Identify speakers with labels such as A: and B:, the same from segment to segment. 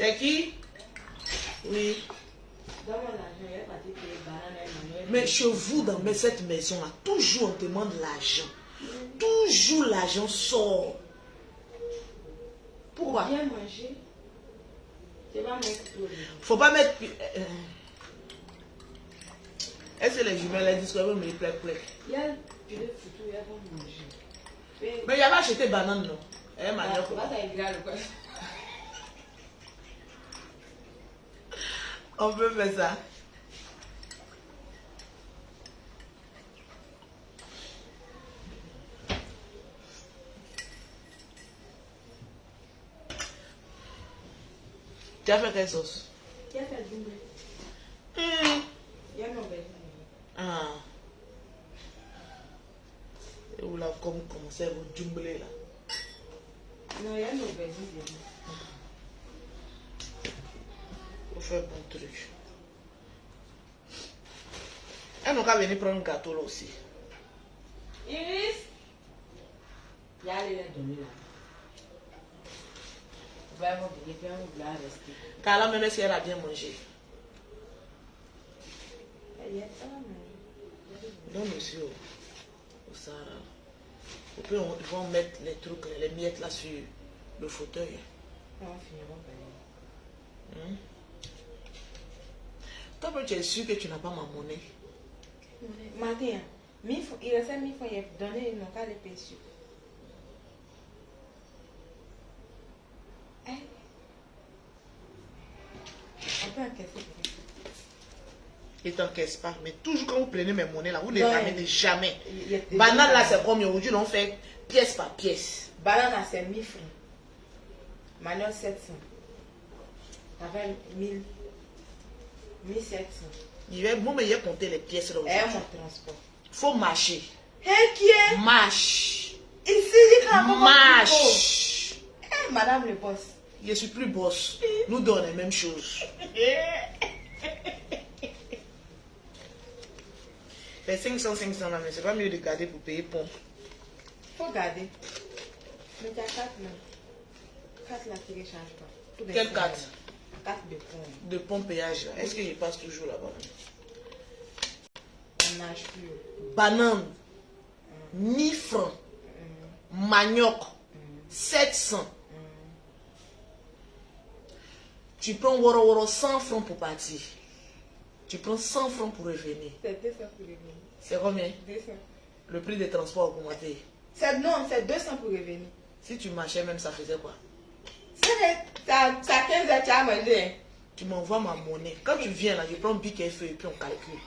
A: C'est qui? Oui. Mais chez vous, dans cette maison-là, toujours on demande l'argent. Toujours l'argent sort. Pourquoi?
B: Bien manger. Tu vas mettre tout.
A: Faut pas mettre... Est-ce que les jumelles elles disent qu'on me plaît?
B: Il y a du photo, il y a pas manger.
A: Mais il y avait acheté banane, non? On peut faire ça. Tu as fait quelle sauce?
B: Qui a fait du blé? Il y a mon bébé.
A: Ah. Et vous l'avez commencé à vous jumblé là.
B: Non, il y a mon bébé.
A: Vous faites bon truc. Elle n'a qu'à venir prendre un gâteau là aussi.
B: Iris! Il y a les donner là. Vraiment, il y a un rester.
A: Carla, même est-ce qu'elle a bien mangé? Non, monsieur. Au Sahara. Et puis, ils vont mettre les trucs, les miettes là sur le fauteuil.
B: On finira par aller.
A: Toi, tu es sûr que tu n'as pas ma monnaie?
B: Matin, il restait 1000 francs, il a donné, ils n'ont qu'à les payer sur. On peut encaisser.
A: Ils ne t'encaissent pas. Mais toujours quand vous prenez mes monnaies là, vous ne les ramenez jamais.
B: Banane
A: Banane là, c'est comme aujourd'hui, on fait pièce par pièce.
B: Banane là, c'est 1000 francs. Manioc 700. Avec 1000. 1700.
A: Moi, mais il a compté les pièces là
B: Et
A: aujourd'hui.
B: mon transport.
A: Faut marcher.
B: Hé, qui est?
A: Marche.
B: Ici, il y a
A: Marche.
B: Madame le boss.
A: Je suis plus boss. Nous donnons les mêmes choses. Les 500 là, mais c'est pas mieux de garder pour payer pompe.
B: Faut garder. Mais tu as 4 là. 4 là qui ne change pas.
A: Quelle 4?
B: 4 de pompe.
A: De pompe péage là. Est-ce que je passe toujours là-bas?
B: On nage plus.
A: Banane. 1000 francs. Manioc. 700. Tu prends woro 100 francs pour partir. Tu prends 100 francs pour revenir.
B: C'est 200 pour revenir.
A: C'est combien?
B: 200.
A: Le prix des transports a augmenté.
B: Non, c'est 200 pour revenir.
A: Si tu marchais même, ça faisait quoi?
B: Ça 15 heures, tu as mangé.
A: Tu m'envoies ma monnaie. Quand tu viens là, je prends bic et feu et puis on calcule.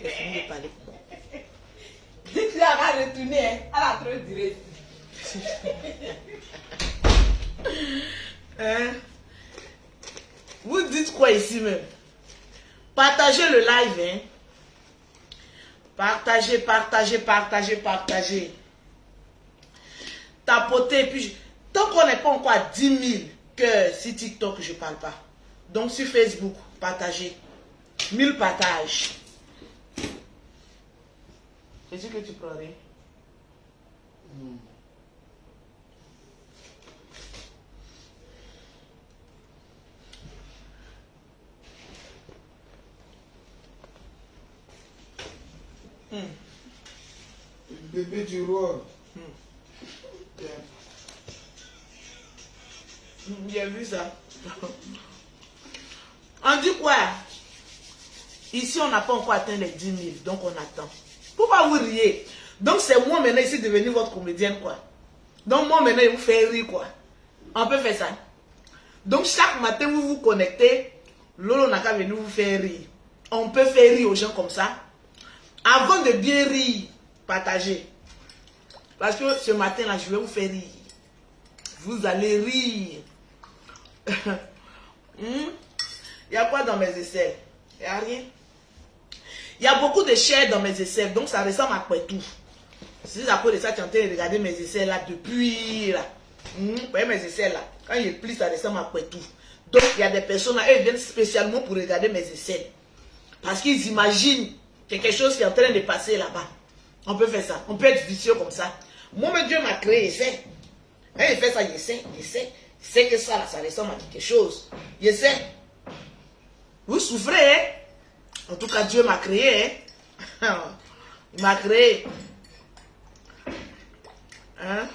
A: J'ai fini de parler pour moi.
B: Dites-lui, elle va retourner. Elle a trop duré.
A: Hein? Vous dites quoi ici même? Partagez le live, hein? Partagez, partagez, partagez, partagez. Tapotez, puis tant qu'on n'est pas encore à 10 000 que sur TikTok, je ne parle pas. Donc sur Facebook, partagez. 1000 partages. C'est sûr que tu prends rien?
C: Bébé du roi.
A: J'ai vu ça. On dit quoi? Ici, on n'a pas encore atteint les 10 000, donc on attend. Pourquoi vous riez? Donc c'est moi maintenant ici devenir votre comédienne, quoi. Donc moi maintenant, je vous fais rire, quoi. On peut faire ça. Donc chaque matin, vous vous connectez. Lolo n'a qu'à venir vous faire rire. On peut faire rire aux gens comme ça. Avant de bien rire, partagez. Parce que ce matin-là, je vais vous faire rire. Vous allez rire. Il y a quoi dans mes aisselles? Il n'y a rien. Il y a beaucoup de chair dans mes aisselles, donc ça ressemble à quoi tout. C'est à cause de ça que tu es en train de regarder mes aisselles là depuis là. Vous voyez mes aisselles là. Quand il plie, ça ressemble à quoi tout. Donc il y a des personnes là, elles viennent spécialement pour regarder mes aisselles. Parce qu'ils imaginent quelque chose qui est en train de passer là-bas. On peut faire ça. On peut être vicieux comme ça. Moi, Dieu m'a créé, il sait. Quand il fait ça, il sait. C'est que ça, là, ça ressemble à quelque chose. Je sais. Vous souffrez, hein? En tout cas, Dieu m'a créé, hein? Il m'a créé. Hein?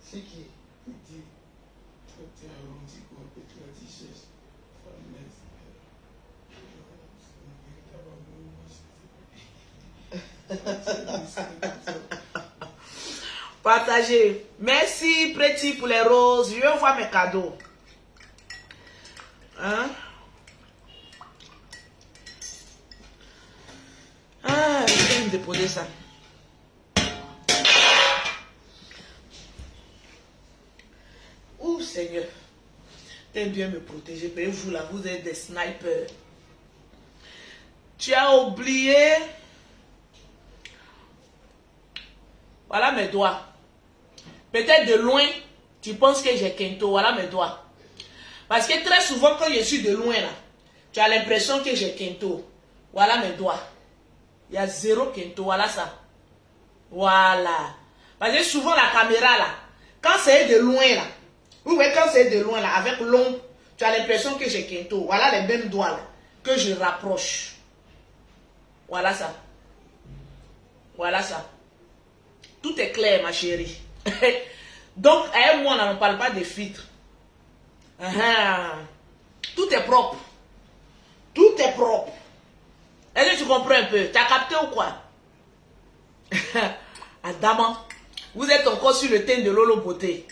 C: C'est qui dit, toi t'es arrondi comme un petit t-shirt.
A: Partagez. Merci, Pretty, pour les roses. Je vais voir mes cadeaux. Hein? Ah, je vais me déposer ça. Ouh, Seigneur. T'aimes bien me protéger. Mais vous, là, vous êtes des snipers. Tu as oublié. Voilà mes doigts. Peut-être de loin, tu penses que j'ai Kento. Voilà mes doigts. Parce que très souvent, quand je suis de loin, là, tu as l'impression que j'ai Kento. Voilà mes doigts. Il y a 0 Kento. Voilà ça. Voilà. Parce que souvent, la caméra, là, quand c'est de loin, là, vous voyez, quand c'est de loin, là, avec l'ombre, tu as l'impression que j'ai Kento. Voilà les mêmes doigts, là, que je rapproche. Voilà ça. Voilà ça. Tout est clair, ma chérie. Donc, avec moi, on ne parle pas de filtres. Tout est propre. Tout est propre. Est-ce que tu comprends un peu? Tu as capté ou quoi? Adama, vous êtes encore sur le thème de Lolo Beauté.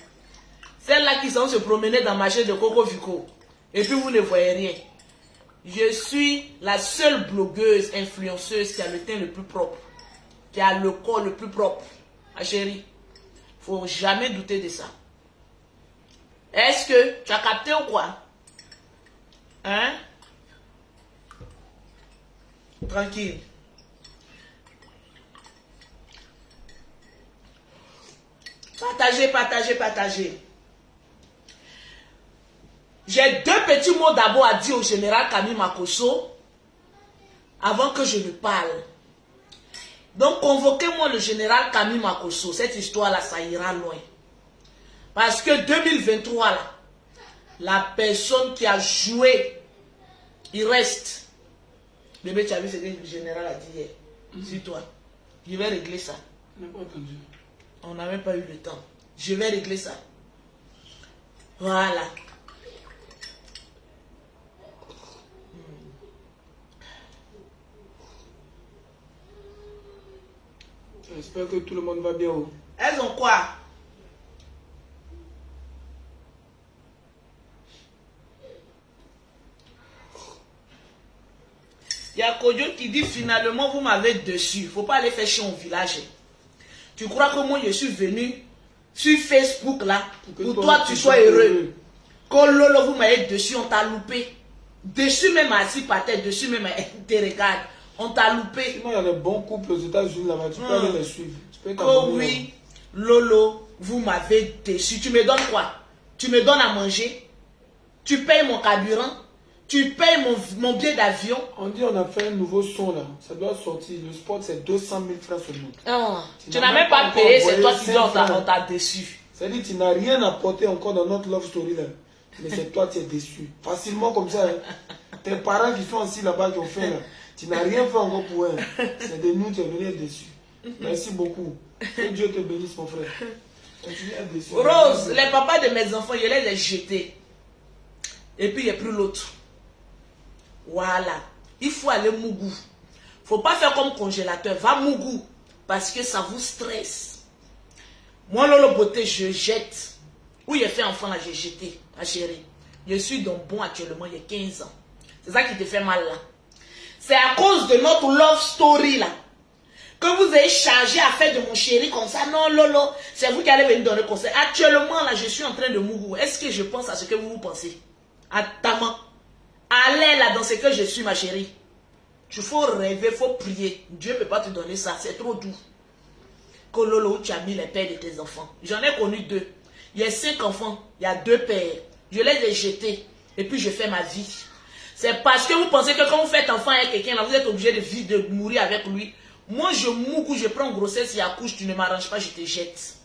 A: Celle-là qui sont se promener dans le marché de Coco Vico. Et puis vous ne voyez rien. Je suis la seule blogueuse, influenceuse qui a le teint le plus propre. Qui a le corps le plus propre. Ma chérie, faut jamais douter de ça. Est-ce que tu as capté ou quoi? Hein? Tranquille. Partagez, partagez, partagez. J'ai 2 petits mots d'abord à dire au général Camille Makosso avant que je ne parle. Donc, convoquez-moi le général Camille Makosso. Cette histoire-là, ça ira loin. Parce que 2023, là, la personne qui a joué, il reste. Bébé, tu as vu ce que le général a dit hier? C'est toi. Je vais régler ça.
C: On n'a pas entendu.
A: On n'a même pas eu le temps. Je vais régler ça. Voilà.
C: J'espère que tout le monde va bien.
A: Elles ont quoi? Il y a Kodjo qui dit finalement vous m'avez dessus. Il ne faut pas aller faire chier au village. Tu crois que moi je suis venu sur Facebook là pour toi tu sois heureux. Quand Lolo vous m'avez dessus, on t'a loupé. Dessus même assis par terre, dessus même te regarde. On t'a loupé.
C: Sinon, il y a des bons couples aux États-Unis là-bas. Tu peux aller les suivre. Tu peux
A: oh oui, Lolo, vous m'avez déçu. Tu me donnes quoi? Tu me donnes à manger? Tu payes mon carburant? Tu payes mon billet d'avion?
C: On dit on a fait un nouveau son là. Ça doit sortir. Le spot c'est 200 000 francs seulement.
A: Ah, tu n'as même pas payé, c'est toi qui dis on t'a déçu.
C: C'est-à-dire tu n'as rien apporté encore dans notre love story là. Mais c'est toi qui es déçu. Facilement comme ça. Hein. Tes parents qui sont assis là-bas qui ont fait là. Tu n'as rien fait encore pour eux. C'est de nous, tu es venu être déçu. Merci beaucoup. Que Dieu te bénisse, mon frère. Continue à être déçu.
A: Rose, les papas de mes enfants, je les ai jetés. Et puis il n'y a plus l'autre. Voilà. Il faut aller Mougou. Il ne faut pas faire comme congélateur. Va Mougou. Parce que ça vous stresse. Moi, Lolo Beauté, je jette. Où j'ai fait enfant là, j'ai jeté. Ma chérie. Je suis donc bon actuellement, il y a 15 ans. C'est ça qui te fait mal là. C'est à cause de notre love story là que vous avez chargé à faire de mon chéri comme ça. Non, Lolo, c'est vous qui allez venir donner conseil. Actuellement là, je suis en train de Mougou. Est-ce que je pense à ce que vous pensez? Attends. Allez là dans ce que je suis, ma chérie. Tu faut rêver, il faut prier. Dieu ne peut pas te donner ça, c'est trop doux. Que Lolo, tu as mis les pères de tes enfants. J'en ai connu 2. Il y a 5 enfants, il y a 2 pères. Je les ai jetés et puis je fais ma vie. C'est parce que vous pensez que quand vous faites enfant avec quelqu'un, là, vous êtes obligé de vivre, de mourir avec lui. Moi, je mouille, je prends grossesse, il accouche, tu ne m'arranges pas, je te jette.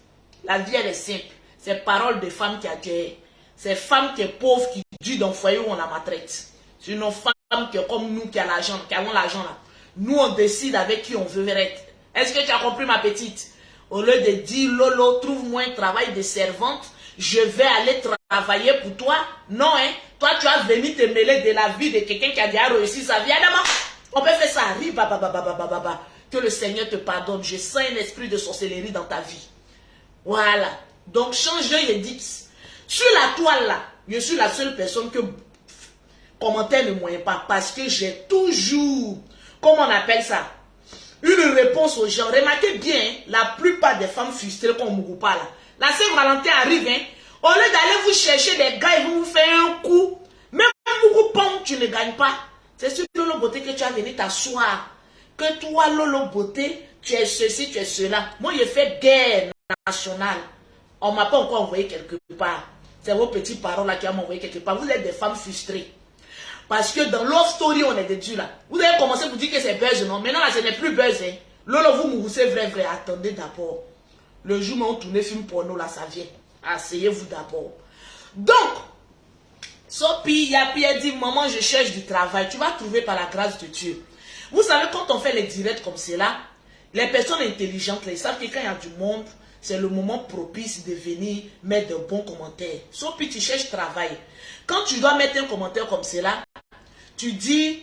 A: La vie, elle est simple. C'est parole de femme qui a tué. C'est femme qui est pauvre, qui dure dans le foyer où on la maltraite. C'est une femme qui est comme nous, qui a l'argent, qui avons l'argent là. Nous, on décide avec qui on veut être. Est-ce que tu as compris, ma petite? Au lieu de dire, Lolo, trouve-moi un travail de servante, je vais aller travailler pour toi. Non, hein. Toi, tu vas venir te mêler de la vie de quelqu'un qui a déjà réussi sa vie. Adama, on peut faire ça. Arrive, que le Seigneur te pardonne. Je sens un esprit de sorcellerie dans ta vie. Voilà. Donc, change de Edix. Sur la toile, là, je suis la seule personne que commentaire ne moyen pas. Parce que j'ai toujours, comment on appelle ça, une réponse aux gens. Remarquez bien, hein, la plupart des femmes frustrées qu'on ne pas là. La Saint-Valentin arrive, hein. Au lieu d'aller vous chercher des gars, ils vont vous faire un coup. Même beaucoup pomme, tu ne gagnes pas. C'est sur Lolo Beauté que tu as venu t'asseoir. Que toi, Lolo Beauté, tu es ceci, tu es cela. Moi, j'ai fait guerre nationale. On ne m'a pas encore envoyé quelque part. C'est vos petits parents là qui m'ont envoyé quelque part. Vous êtes des femmes frustrées. Parce que dans Love Story, on est des dieux là. Vous avez commencé pour dire que c'est buzz, non? Maintenant, là, ce n'est plus buzz. Hein. Lolo, vous moussez vrai. Attendez d'abord. Le jour où on tourne film porno, là, ça vient. Asseyez-vous d'abord. Donc, Sophie, Yapi a dit, maman, je cherche du travail. Tu vas trouver par la grâce de Dieu. Vous savez, quand on fait les directs comme cela, les personnes intelligentes, là, ils savent que quand il y a du monde, c'est le moment propice de venir mettre de bons commentaires. Sophie, tu cherches travail. Quand tu dois mettre un commentaire comme cela, tu dis,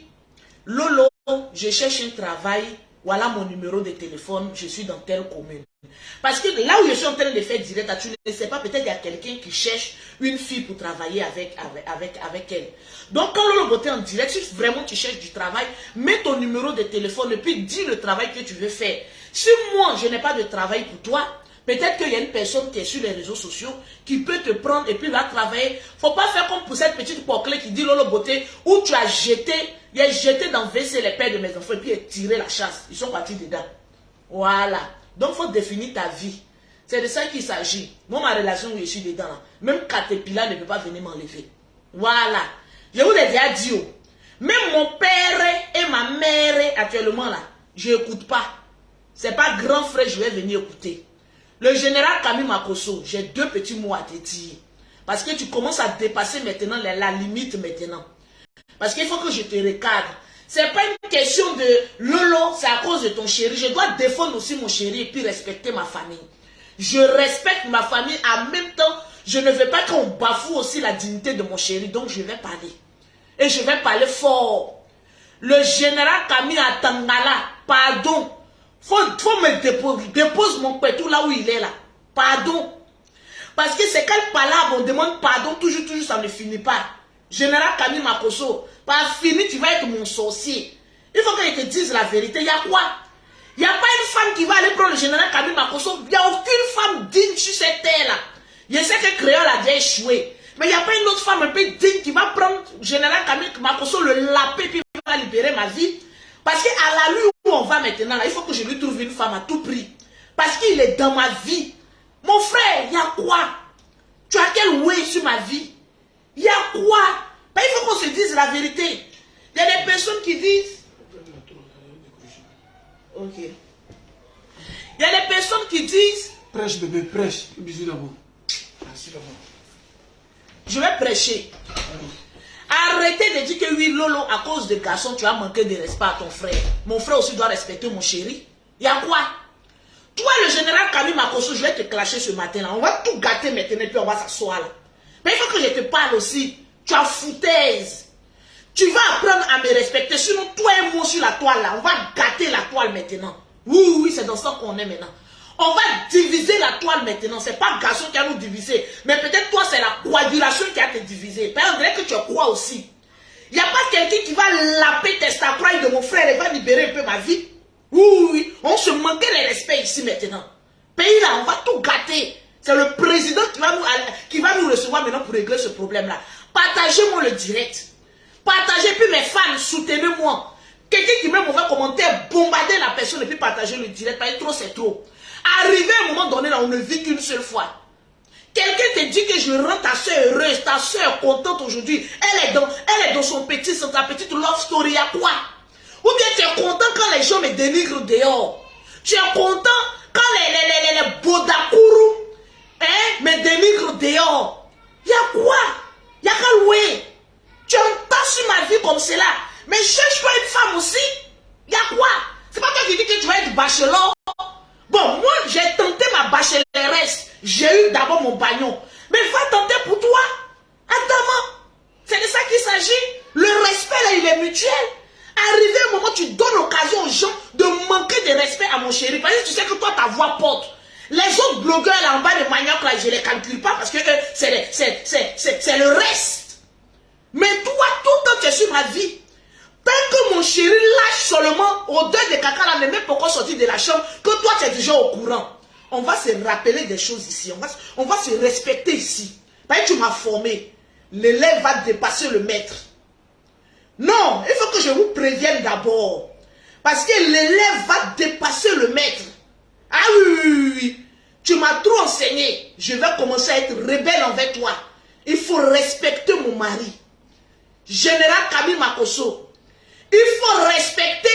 A: Lolo, je cherche un travail. Voilà mon numéro de téléphone, je suis dans telle commune. Parce que là où je suis en train de faire direct, tu ne sais pas, peut-être il y a quelqu'un qui cherche une fille pour travailler avec elle. Donc quand Lolo Beauté en direct, si vraiment tu cherches du travail, mets ton numéro de téléphone et puis dis le travail que tu veux faire. Si moi, je n'ai pas de travail pour toi, peut-être qu'il y a une personne qui est sur les réseaux sociaux qui peut te prendre et puis va travailler. Il ne faut pas faire comme pour cette petite poclée qui dit Lolo Beauté, où tu as jeté, il a jeté dans le WC les pères de mes enfants et puis il a tiré la chasse. Ils sont partis dedans. Voilà. Donc il faut définir ta vie. C'est de ça qu'il s'agit. Moi, ma relation où je suis dedans, là, même Caterpillar ne peut pas venir m'enlever. Voilà. Je vous l'ai déjà dit. Oh. Même mon père et ma mère actuellement là, je n'écoute pas. C'est pas grand frère, je vais venir écouter. Le général Camille Makosso, j'ai deux petits mots à te dire. Parce que tu commences à dépasser maintenant la limite maintenant. Parce qu'il faut que je te recadre. C'est pas une question de Lolo, c'est à cause de ton chéri. Je dois défendre aussi mon chéri et puis respecter ma famille. Je respecte ma famille. En même temps, je ne veux pas qu'on bafoue aussi la dignité de mon chéri. Donc je vais parler. Et je vais parler fort. Le général Camille Atangala, pardon. Faut me déposer. Dépose mon pétou là où il est là. Pardon. Parce que c'est quelle palabre on demande pardon, toujours, ça ne finit pas. Général Camille Makosso, par fini, tu vas être mon sorcier. Il faut que je te dise la vérité. Il y a quoi? Il n'y a pas une femme qui va aller prendre le général Camille Makosso. Il n'y a aucune femme digne sur cette terre-là. Je sais que Créole a déjà échoué. Mais il n'y a pas une autre femme un peu digne qui va prendre le général Camille Makosso, le laper, puis va libérer ma vie. Parce qu'à la rue où on va maintenant, là, il faut que je lui trouve une femme à tout prix. Parce qu'il est dans ma vie. Mon frère, il y a quoi? Tu as quel way sur ma vie? Il y a quoi? Ben, il faut qu'on se dise la vérité. Il y a des personnes qui disent... Ok. Il y a des personnes qui disent...
C: Prêche bébé, prêche. Bisous d'abord. Merci d'abord.
A: Je vais prêcher. Arrêtez de dire que oui, Lolo, à cause des garçons, tu as manqué de respect à ton frère. Mon frère aussi doit respecter mon chéri. Il y a quoi? Toi, le général Camille Makosso, je vais te clasher ce matin-là. On va tout gâter maintenant, puis on va s'asseoir là. Mais il faut que je te parle aussi. Tu as foutaise. Tu vas apprendre à me respecter. Sinon, toi et moi sur la toile là, on va gâter la toile maintenant. Oui, c'est dans ça qu'on est maintenant. On va diviser la toile maintenant. C'est pas garçon qui a nous diviser. Mais peut-être toi, c'est la coagulation qui a te divisé. Peut-être que tu crois aussi. Il n'y a pas quelqu'un qui va laper testacroix de mon frère et va libérer un peu ma vie. Oui, on se manquait de respect ici maintenant. Pays là, on va tout gâter. C'est le président qui va nous recevoir maintenant pour régler ce problème-là. Partagez-moi le direct. Partagez, puis mes fans, soutenez-moi. Quelqu'un qui met un mauvais commentaire, bombardez la personne et puis partagez le direct. Parce que trop, c'est trop. Arrivé à un moment donné, là, on ne vit qu'une seule fois. Quelqu'un te dit dis que je rends ta soeur heureuse, ta soeur contente aujourd'hui. Elle est dans son petit, sa petite love story, à quoi? Ou bien tu es content quand les gens me dénigrent dehors. Tu es content quand les Bodakuru me dénigrent dehors. Il y a quoi? Il y a qu'à louer. Tu entends sur ma vie comme cela. Mais cherche-toi une femme aussi. Il y a quoi? C'est pas toi qui dis que tu vas être bachelor. Bon, moi, j'ai tenté ma bacheloresse. J'ai eu d'abord mon bagnon. Mais va tenter pour toi. Attends, c'est de ça qu'il s'agit. Le respect, là, il est mutuel. Arrivé un moment, tu donnes l'occasion aux gens de manquer de respect à mon chéri. Parce que tu sais que toi, ta voix porte. Les autres blogueurs là en bas de manioc, là, je ne les calcule pas parce que c'est le reste. Mais toi, tout le temps, tu es sur ma vie. Tant que mon chéri lâche seulement odeur de caca là, ne même pas encore sortir de la chambre, que toi tu es déjà au courant. On va se rappeler des choses ici. On va se respecter ici. Parce que tu m'as formé. L'élève va dépasser le maître. Non, il faut que je vous prévienne d'abord. Parce que l'élève va dépasser le maître. Ah oui. Tu m'as trop enseigné. Je vais commencer à être rebelle envers toi. Il faut respecter mon mari. Général Camille Makosso. Il faut respecter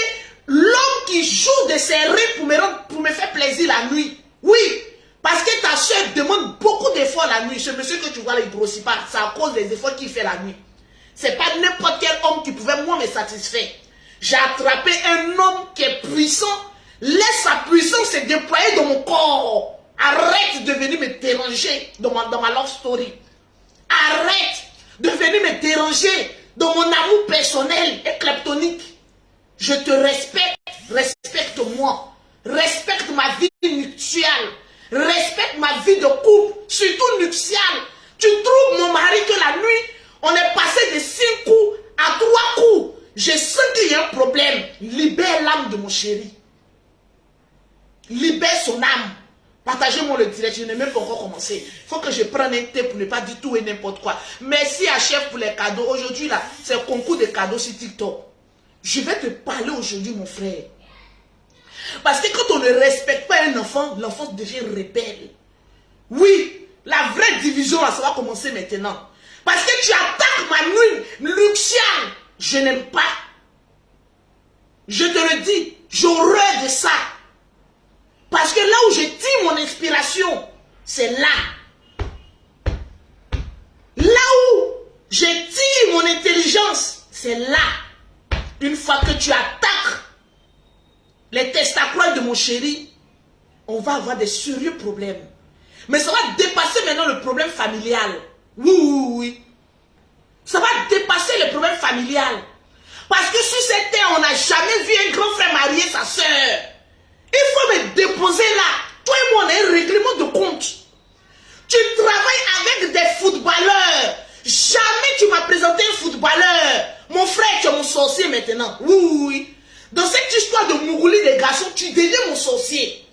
A: l'homme qui joue de ses rires pour me faire plaisir la nuit. Oui, parce que ta soeur demande beaucoup d'efforts la nuit. Ce monsieur que tu vois là, il ne grossit pas. C'est à cause des efforts qu'il fait la nuit. Ce n'est pas n'importe quel homme qui pouvait moi me satisfaire. J'ai attrapé un homme qui est puissant. Laisse sa puissance se déployer dans mon corps. Arrête de venir me déranger dans ma love story. Arrête de venir me déranger dans mon amour personnel et kleptonique. Je te respecte, respecte-moi. Respecte ma vie nuptiale. Respecte ma vie de couple, surtout nuptiale. Tu trouves mon mari que la nuit, on est passé de 5 coups à 3 coups. Je sens qu'il y a un problème. Libère l'âme de mon chéri. Libère son âme. Partagez-moi le direct, je n'ai même pas encore commencé. Il faut que je prenne un thé pour ne pas dire tout et n'importe quoi. Merci à Chef pour les cadeaux. Aujourd'hui, là, c'est un concours de cadeaux sur TikTok. Je vais te parler aujourd'hui, mon frère. Parce que quand on ne respecte pas un enfant, l'enfant devient rebelle. Oui, la vraie division, là, ça va commencer maintenant. Parce que tu attaques ma nuit nuptiale. Je n'aime pas. Je te le dis, j'ai horreur de ça. Parce que là où je tire mon inspiration, c'est là. Là où je tire mon intelligence, c'est là. Une fois que tu attaques les testacroix de mon chéri, on va avoir des sérieux problèmes. Mais ça va dépasser maintenant le problème familial. Oui. Ça va dépasser le problème familial. Parce que sur cette terre, on n'a jamais vu un grand frère marier sa soeur. Il faut me déposer là. Toi et moi, on a un règlement de compte. Tu travailles avec des footballeurs. Jamais tu m'as présenté un footballeur. Mon frère, tu es mon sorcier maintenant. Oui. Dans cette histoire de Mourouli des garçons, tu deviens mon sorcier.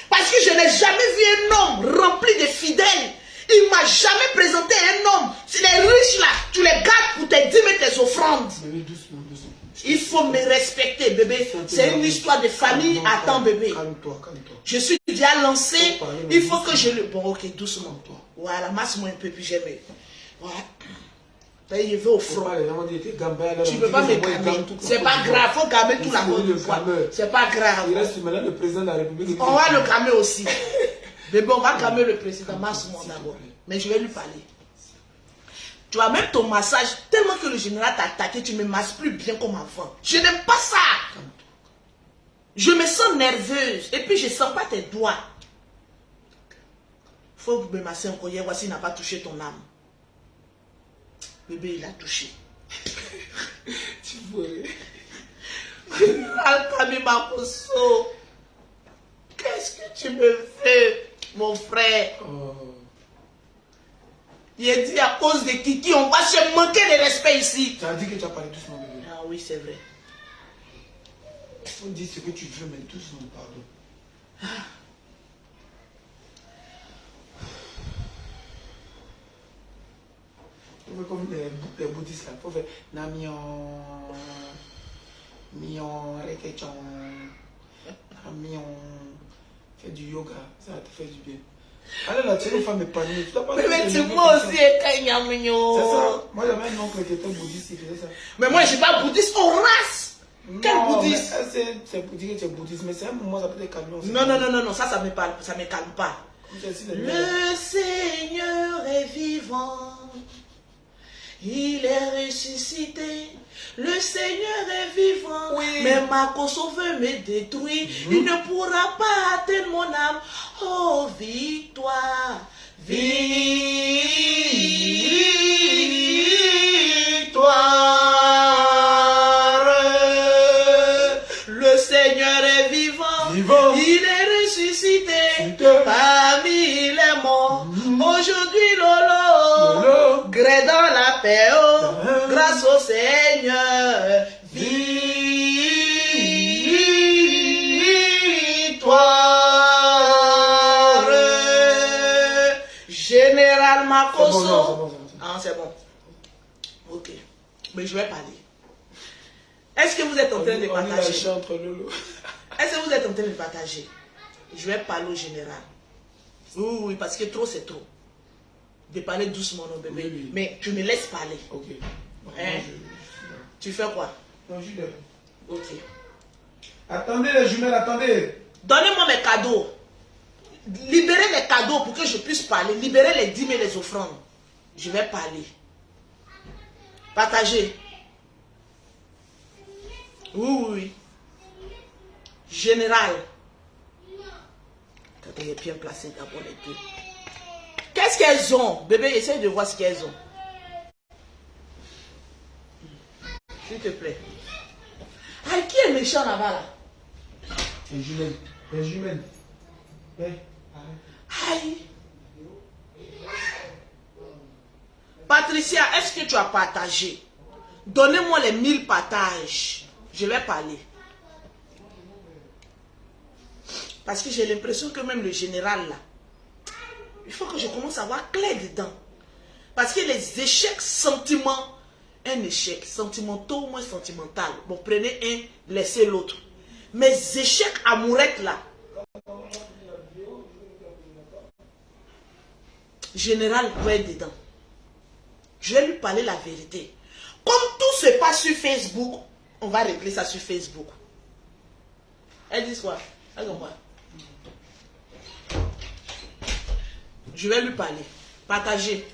A: Parce que je n'ai jamais vu un homme rempli de fidèles. Il ne m'a jamais présenté un homme. C'est les riches là, tu les gardes pour te dire tes offrandes.
C: Doucement.
A: Il faut me respecter, bébé. C'est une histoire de famille. Attends, bébé.
C: Calme-toi.
A: Je suis déjà lancé. Il faut que je le... Bon, ok, doucement. Voilà, masse-moi un peu, puis j'aime. Voilà. Là, il va au front. Tu ne peux pas me calmer. C'est pas grave. Il faut calmer tout la bonne fois. C'est pas grave.
C: Il reste maintenant le président de la République.
A: On va le calmer aussi. Bébé, on va calmer le président. Masse-moi d'abord. Mais je vais lui parler. Tu vois, même ton massage, tellement que le général t'a attaqué, tu ne me masses plus bien comme avant. Je n'aime pas ça. Je me sens nerveuse. Et puis, je ne sens pas tes doigts. Il faut me masser encore. Hier, voici, il n'a pas touché ton âme. Bébé, il a touché.
C: Tu pourrais.
A: Général Camille Makosso, qu'est-ce que tu me fais, mon frère? Il a dit à cause de Kiki, on va se manquer de respect ici.
C: Tu as dit que tu as parlé doucement, bébé.
A: Ah oui, c'est vrai.
C: Il faut dire ce que tu veux, mais doucement, pardon. Il faut faire comme les bouddhistes là. Il faut faire Namion, Mion, Rekechon, Namion. Fais du yoga, ça va te faire du bien. Allez là, tu es une femme épanouie.
A: Mais tu moi aussi,
C: c'est ça. Moi j'avais un oncle qui était bouddhiste, il faisait ça.
A: Mais moi je suis pas bouddhiste, on race. Quel bouddhiste?
C: C'est pour dire que tu es bouddhiste, mais c'est un moment, ça peut être camion.
A: Non, ça me parle, ça me calme pas. Le Seigneur est vivant, il est ressuscité. Le Seigneur est vivant,
C: Oui.
A: mais ma Koso veut me détruire. Il ne pourra pas atteindre mon âme. Oh, victoire, victoire. Le Seigneur est vivant,
C: Vivant.
A: il est ressuscité
C: Super.
A: parmi les morts. Aujourd'hui, Lolo,
C: Lolo.
A: gré dans la paix, oh,
C: Ah.
A: grâce au Seigneur, victoire. Général Makoso.
C: C'est bon.
A: Ah, c'est bon. Ok. Mais je vais parler. Est-ce que vous êtes en train de partager?
C: Entre Lolo.
A: Est-ce que vous êtes en train de partager? Je vais parler au général. Oui, parce que trop, c'est trop. De parler doucement, non, bébé.
C: Oui.
A: Mais tu me laisses parler.
C: Ok. Bon,
A: Hein?
C: moi, je-
A: Tu fais quoi?
C: Non, je suis là.
A: Ok.
C: Attendez les jumelles, attendez.
A: Donnez-moi mes cadeaux. Libérez les cadeaux pour que je puisse parler. Libérez les dîmes et les offrandes. Je vais parler. Partagez. Oui. Général. Attendez, bien placé d'abord les deux. Qu'est-ce qu'elles ont? Bébé, essaye de voir ce qu'elles ont. S'il te plaît. Ah, qui est méchant là-bas là?
C: Les jumelles. Les jumelles. Hey, arrête.
A: Aïe. Patricia, est-ce que tu as partagé? Donnez-moi les 1000 partages. Je vais parler. Parce que j'ai l'impression que même le général là, il faut que je commence à voir clair dedans. Parce que les échecs sentiments, un échec sentimental ou moins sentimental. Bon, prenez un, laissez l'autre. Mes échecs amourettes là, général doit être dedans. Je vais lui parler la vérité. Comme tout se passe sur Facebook, on va régler ça sur Facebook. Elle dit quoi? Regarde-moi. Je vais lui parler. Partager.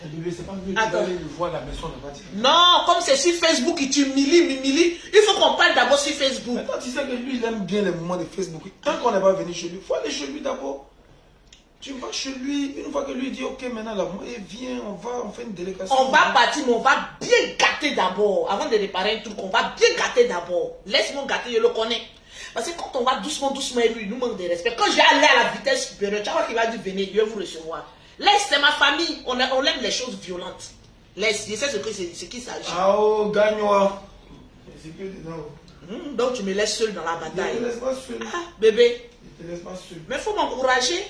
C: Bébé, c'est pas mieux. Tu
A: Attends.
C: vas aller le voir à la maison là-bas.
A: Non, comme c'est sur Facebook et tu m'humilies, il faut qu'on parle d'abord sur Facebook.
C: Mais toi, tu sais que lui, il aime bien les moments de Facebook. Tant qu'on n'est pas venu chez lui, il faut aller chez lui d'abord. Tu vas chez lui, une fois que lui dit, ok, maintenant, là, viens, on fait une délégation.
A: On va partir, mais on va bien gâter d'abord. Avant de réparer un truc, on va bien gâter d'abord. Laisse-moi gâter, je le connais. Parce que quand on va doucement, et lui, il nous manque de respect. Quand j'ai allé à la vitesse supérieure, tu vois qu'il va dire, venez, je vais vous recevoir. Laisse, c'est ma famille. On aime les choses violentes. Laisse, je sais ce qu'il s'agit.
C: Ah oh, gagne-moi. C'est que dedans.
A: Donc tu me laisses seul dans la
C: Ne
A: bataille.
C: te laisse pas seul.
A: Ah, bébé.
C: Ne te laisse pas seul.
A: Mais il faut m'encourager.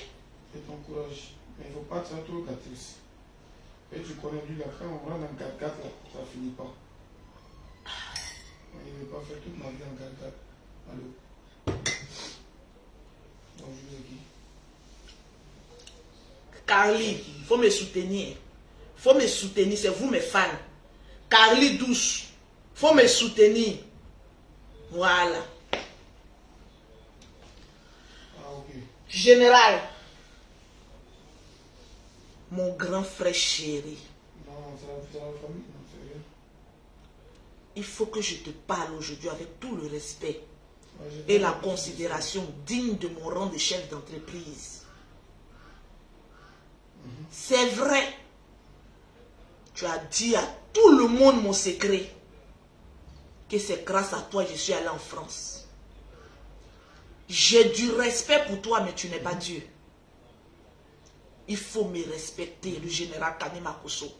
C: Et ton courage. Mais il ne faut pas te faire trop gâter aussi. Et tu connais lui, là, quand on rentre dans 4-4, là, ça finit pas. Il ne veut pas faire toute ma vie en 4-4. Allô. Bonjour, c'est qui?
A: Carly, il faut me soutenir. Il faut me soutenir, c'est vous mes fans. Carly douce, il faut me soutenir. Voilà.
C: Ah, ok.
A: Général, mon grand frère chéri,
C: Non, c'est la famille, non, c'est rien.
A: il faut que je te parle aujourd'hui avec tout le respect
C: Ouais,
A: et la considération digne de mon rang de chef d'entreprise. C'est vrai, tu as dit à tout le monde mon secret, que c'est grâce à toi que je suis allé en France. J'ai du respect pour toi, mais tu n'es pas Dieu. Il faut me respecter, le général Kanema Koso.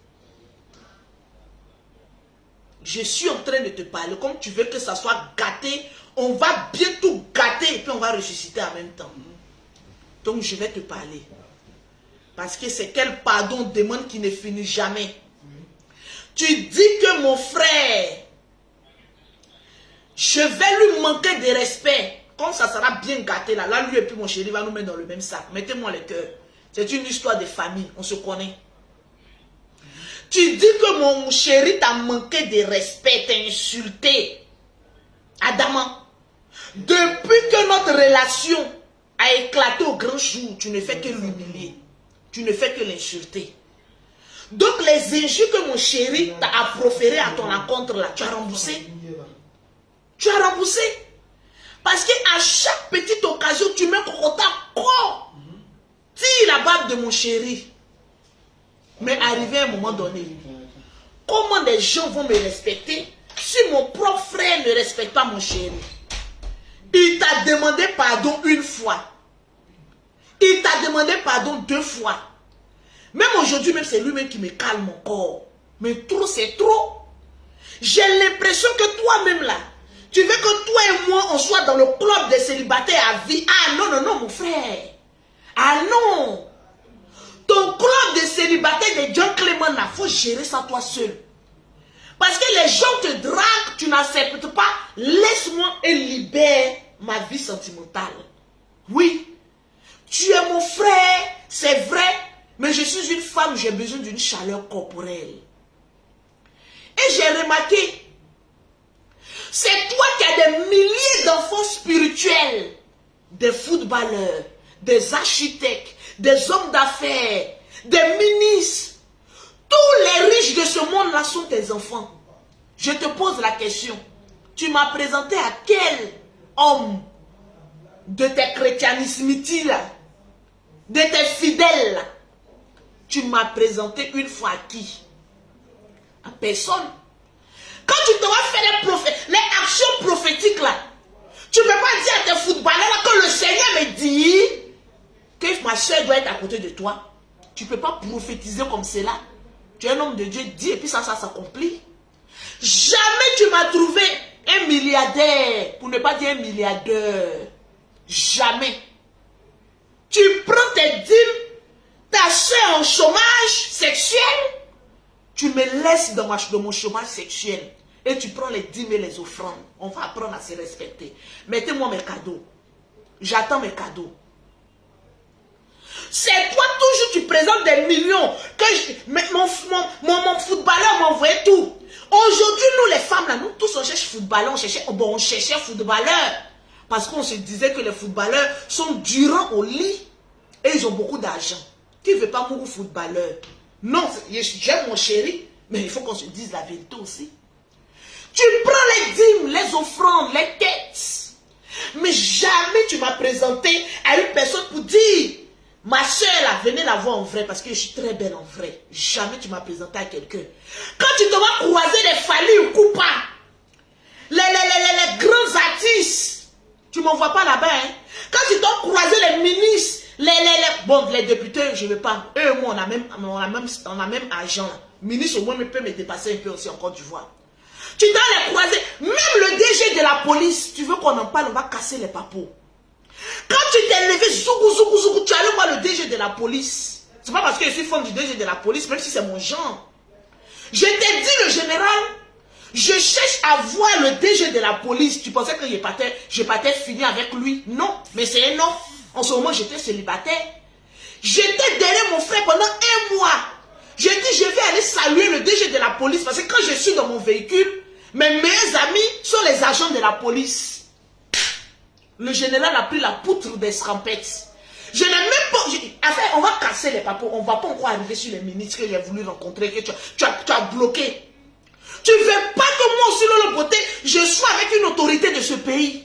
A: Je suis en train de te parler, comme tu veux que ça soit gâté, on va bientôt gâter et puis on va ressusciter en même temps. Donc je vais te parler. Parce que c'est quel pardon demande qui ne finit jamais. Tu dis que mon frère, je vais lui manquer de respect. Comme ça sera bien gâté là, lui et puis mon chéri va nous mettre dans le même sac. Mettez-moi le cœur. C'est une histoire de famille, on se connaît. Tu dis que mon chéri t'a manqué de respect, t'a insulté. Adamant, depuis que notre relation a éclaté au grand jour, tu ne fais que l'humilier. Tu ne fais que l'insulter. Donc les injures que mon chéri t'a proférées à ton encontre là, tu as remboursé. Tu as remboursé. Parce qu'à chaque petite occasion, tu mets cocotin quoi. Tire la barbe de mon chéri. Mais arrivé à un moment donné, comment les gens vont me respecter si mon propre frère ne respecte pas mon chéri? Il t'a demandé pardon une fois. Il t'a demandé pardon 2 fois. Même aujourd'hui, même c'est lui-même qui me calme encore. Mais trop, c'est trop. J'ai l'impression que toi-même là, tu veux que toi et moi, on soit dans le club des célibataires à vie. Ah non, non, non, mon frère. Ah non. Ton club de célibataires de John Clément, il faut gérer ça toi seul. Parce que les gens te draguent, tu n'acceptes pas. Laisse-moi et libère ma vie sentimentale. Oui, tu es mon frère, c'est vrai, mais je suis une femme, j'ai besoin d'une chaleur corporelle. Et j'ai remarqué, c'est toi qui as des milliers d'enfants spirituels, des footballeurs, des architectes, des hommes d'affaires, des ministres. Tous les riches de ce monde-là sont tes enfants. Je te pose la question. Tu m'as présenté à quel homme de tes chrétianismes là, de tes fidèles là? Tu m'as présenté une fois à qui? À personne. Quand tu te vas faire les actions prophétiques là, tu ne peux pas dire à tes footballeurs là que le Seigneur me dit que ma soeur doit être à côté de toi. Tu ne peux pas prophétiser comme cela. Tu es un homme de Dieu, dis et puis ça s'accomplit. Jamais tu m'as trouvé un milliardaire, pour ne pas dire un milliardaire. Jamais. Tu prends tes dîmes, ta soeur en chômage sexuel, tu me laisses dans mon chômage sexuel et tu prends les dîmes et les offrandes. On va apprendre à se respecter. Mettez-moi mes cadeaux. J'attends mes cadeaux. C'est toi toujours, tu présentes des millions. Mon footballeur m'a envoyé tout. Aujourd'hui, nous les femmes, là, nous tous on cherche footballeur, on cherchait footballeur. Parce qu'on se disait que les footballeurs sont durants au lit. Et ils ont beaucoup d'argent. Qui ne veut pas mourir footballeur? Non, j'aime mon chéri, mais il faut qu'on se dise la vérité aussi. Tu prends les dîmes, les offrandes, les quêtes. Mais jamais tu m'as présenté à une personne pour dire, ma soeur là, venez la voir en vrai parce que je suis très belle en vrai. Jamais tu m'as présenté à quelqu'un. Quand tu te vas croiser les Fally Ipupa, les grands artistes, tu ne m'envoies pas là-bas. Hein? Quand tu dois croiser les ministres, les députés, je ne veux pas. Eux et moi, on a même argent. Là. Ministre, au moins, peut me dépasser un peu aussi en Côte d'Ivoire. Tu dois les croiser. Même le DG de la police, tu veux qu'on en parle, on va casser les papos. Quand tu t'es levé, zougou, tu allais voir le DG de la police. C'est pas parce que je suis fan du DG de la police, même si c'est mon genre. Je t'ai dit, le général, je cherche à voir le DG de la police. Tu pensais que je partais finir avec lui? Non, mais c'est un non. En ce moment, j'étais célibataire. J'étais derrière mon frère pendant 1 mois. J'ai dit, je vais aller saluer le DG de la police parce que quand je suis dans mon véhicule, mes meilleurs amis sont les agents de la police. Le général a pris la poutre des scampettes. Je n'ai même pas... Enfin, on va casser les papos. On ne va pas encore arriver sur les ministres que j'ai voulu rencontrer, que tu as bloqué. Tu ne veux pas que moi aussi, Lolo Beauté, je sois avec une autorité de ce pays.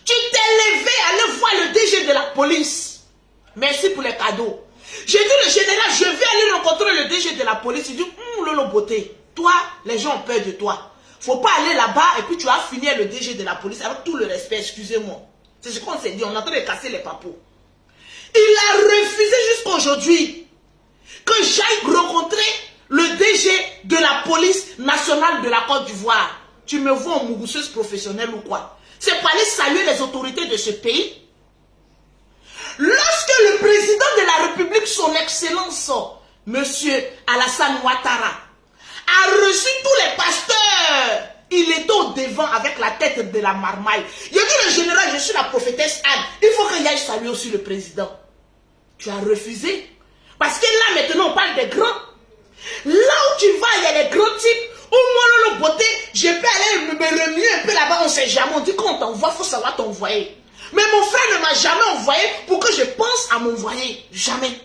A: Tu t'es levé à aller voir le DG de la police. Merci pour les cadeaux. J'ai dit le général, je vais aller rencontrer le DG de la police. Il dit, Lolo Beauté, toi, les gens ont peur de toi. Faut pas aller là-bas et puis tu vas finir le DG de la police avec tout le respect, excusez-moi. C'est ce qu'on s'est dit, on est en train de casser les papos. Il a refusé jusqu'à aujourd'hui que j'aille rencontrer le DG de la police nationale de la Côte d'Ivoire. Tu me vois en mousseuse professionnelle ou quoi? C'est pour aller saluer les autorités de ce pays. Lorsque le président de la République, son excellence, monsieur Alassane Ouattara, a reçu tous les pasteurs, il était au devant avec la tête de la marmaille. Il a dit, le général, je suis la prophétesse Anne, il faut qu'il aille saluer aussi le président. Tu as refusé. Parce que là, maintenant, on parle des grands. Là où tu vas, il y a les grands types. Au moins, le beauté, je peux aller me remuer un peu là-bas. On ne sait jamais. On dit qu'on t'envoie, il faut savoir t'envoyer. Mais mon frère ne m'a jamais envoyé pour que je pense à m'envoyer. Jamais.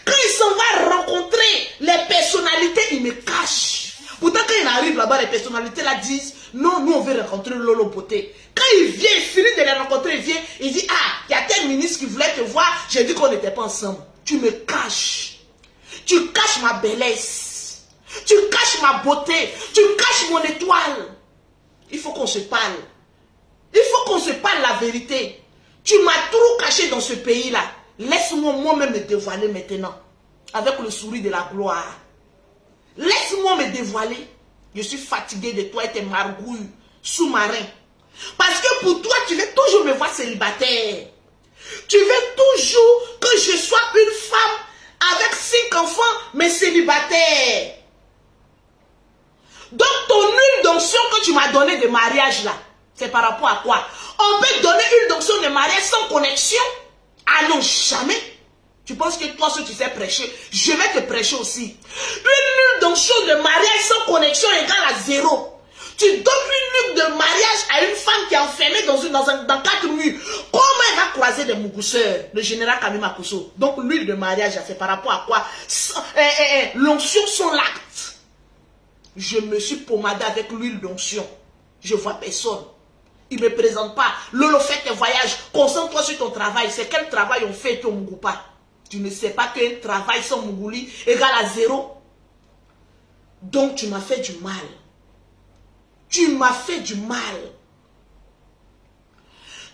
A: Quand il s'en va rencontrer les personnalités, il me cache. Pourtant, quand il arrive là-bas, les personnalités là disent, non, nous on veut rencontrer Lolo Beauté. Quand il vient, il finit de les rencontrer, il vient, il dit, ah, il y a tel ministre qui voulait te voir, j'ai dit qu'on n'était pas ensemble. Tu me caches. Tu caches ma bellesse. Tu caches ma beauté. Tu caches mon étoile. Il faut qu'on se parle. Il faut qu'on se parle la vérité. Tu m'as trop caché dans ce pays-là. Laisse-moi moi-même me dévoiler maintenant. Avec le sourire de la gloire. Laisse-moi me dévoiler. Je suis fatigué de toi et tes margouilles sous-marins. Parce que pour toi, tu veux toujours me voir célibataire. Tu veux toujours que je sois une femme avec 5 enfants, mais célibataire. Donc ton huile d'onction que tu m'as donnée de mariage là, c'est par rapport à quoi? On peut donner une d'onction de mariage sans connexion? Ah non, jamais. Tu penses que toi, si tu sais prêcher, je vais te prêcher aussi. Une huile d'onction de mariage sans connexion égale à 0. Tu donnes une huile de mariage à une femme qui est enfermée dans 4 murs. Comment elle va croiser des mougousseurs? Le général Kamima Kousso. Donc l'huile de mariage, c'est par rapport à quoi? L'onction sans l'acte. Je me suis pommadé avec l'huile d'onction. Je vois personne. Il ne me présente pas. Lolo, fais tes voyages. Concentre-toi sur ton travail. C'est quel travail on fait au Mougoupa? Tu ne sais pas qu'un travail sans Mougouli égale à 0. Donc tu m'as fait du mal. Tu m'as fait du mal.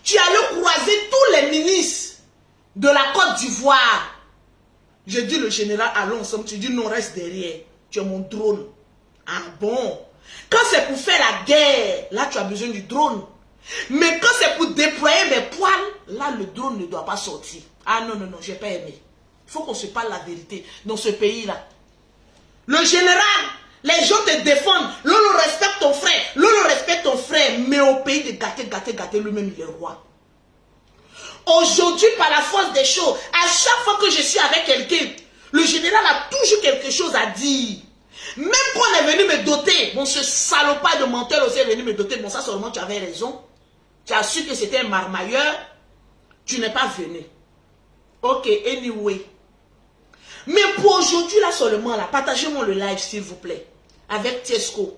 A: Tu allais croiser tous les ministres de la Côte d'Ivoire. Je dis le général, allons ensemble. Tu dis non, reste derrière. Tu es mon drone. Ah bon? Quand c'est pour faire la guerre, là tu as besoin du drone. Mais quand c'est pour déployer mes poils, là le drone ne doit pas sortir. Ah non, non, non, j'ai pas aimé. Il faut qu'on se parle la vérité dans ce pays-là. Le général, les gens te défendent. Lolo respecte ton frère. Lolo respecte ton frère. Mais au pays de gâter, lui-même il est roi. Aujourd'hui, par la force des choses, à chaque fois que je suis avec quelqu'un, le général a toujours quelque chose à dire. Même quand on est venu me doter, bon, ce salopard de menteur aussi est venu me doter, bon, ça seulement tu avais raison. Tu as su que c'était un marmailleur, tu n'es pas venu. Ok, anyway. Mais pour aujourd'hui, là seulement, là, partagez-moi le live, s'il vous plaît, avec Tiesco.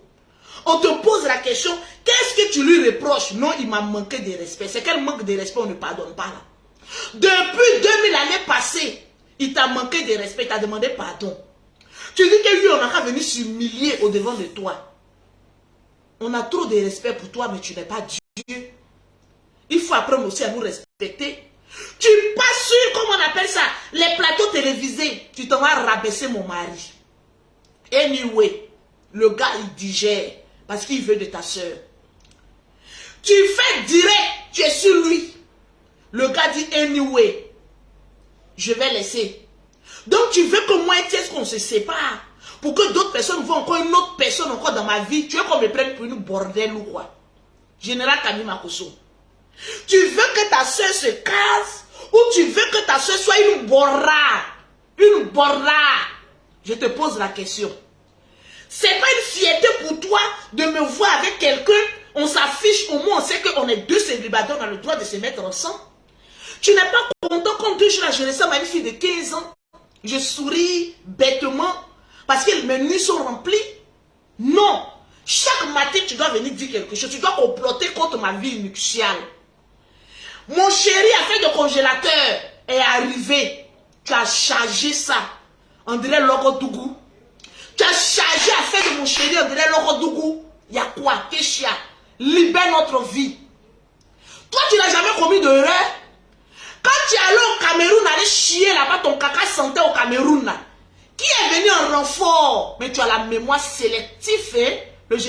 A: On te pose la question, qu'est-ce que tu lui reproches? Non, il m'a manqué de respect. C'est quel manque de respect on ne pardonne pas, là? Depuis 2000 années passées, il t'a manqué de respect, il t'a demandé pardon. Tu dis que lui, on n'a qu'à venir s'humilier au devant de toi. On a trop de respect pour toi, mais tu n'es pas Dieu. Il faut apprendre aussi à nous respecter. Tu passes sur, comment on appelle ça, les plateaux télévisés. Tu t'en vas rabaisser mon mari. Anyway, le gars, il digère parce qu'il veut de ta soeur. Tu fais direct, tu es sur lui. Le gars dit anyway, je vais laisser. Donc tu veux que moi et Thiès qu'on se sépare pour que d'autres personnes voient encore une autre personne encore dans ma vie. Tu veux qu'on me prenne pour une bordel ou quoi? Général Kamima Kousso. Tu veux que ta soeur se casse ou tu veux que ta soeur soit une borra? Une borra. Je te pose la question. C'est pas une fierté pour toi de me voir avec quelqu'un. On s'affiche, au moins on sait qu'on est 2 célibataires, on a le droit de se mettre ensemble. Tu n'es pas content comme 2 jours là, je ressemble à une fille de 15 ans. Je souris bêtement parce que mes nuits sont remplies. Non. Chaque matin, tu dois venir dire quelque chose. Tu dois comploter contre ma vie nuptiale. Mon chéri a fait de congélateur est arrivé. Tu as chargé ça. On dirait Logodougou. Tu as chargé à faire de mon chéri, on dirait Logodougou. Il y a quoi? Kéchia. Libère notre vie. Toi, tu n'as jamais commis d'erreur. Quand tu es allé au Cameroun, aller chier là-bas, ton caca sentait au Cameroun là. Qui est venu en renfort? Mais tu as la mémoire sélective, hein?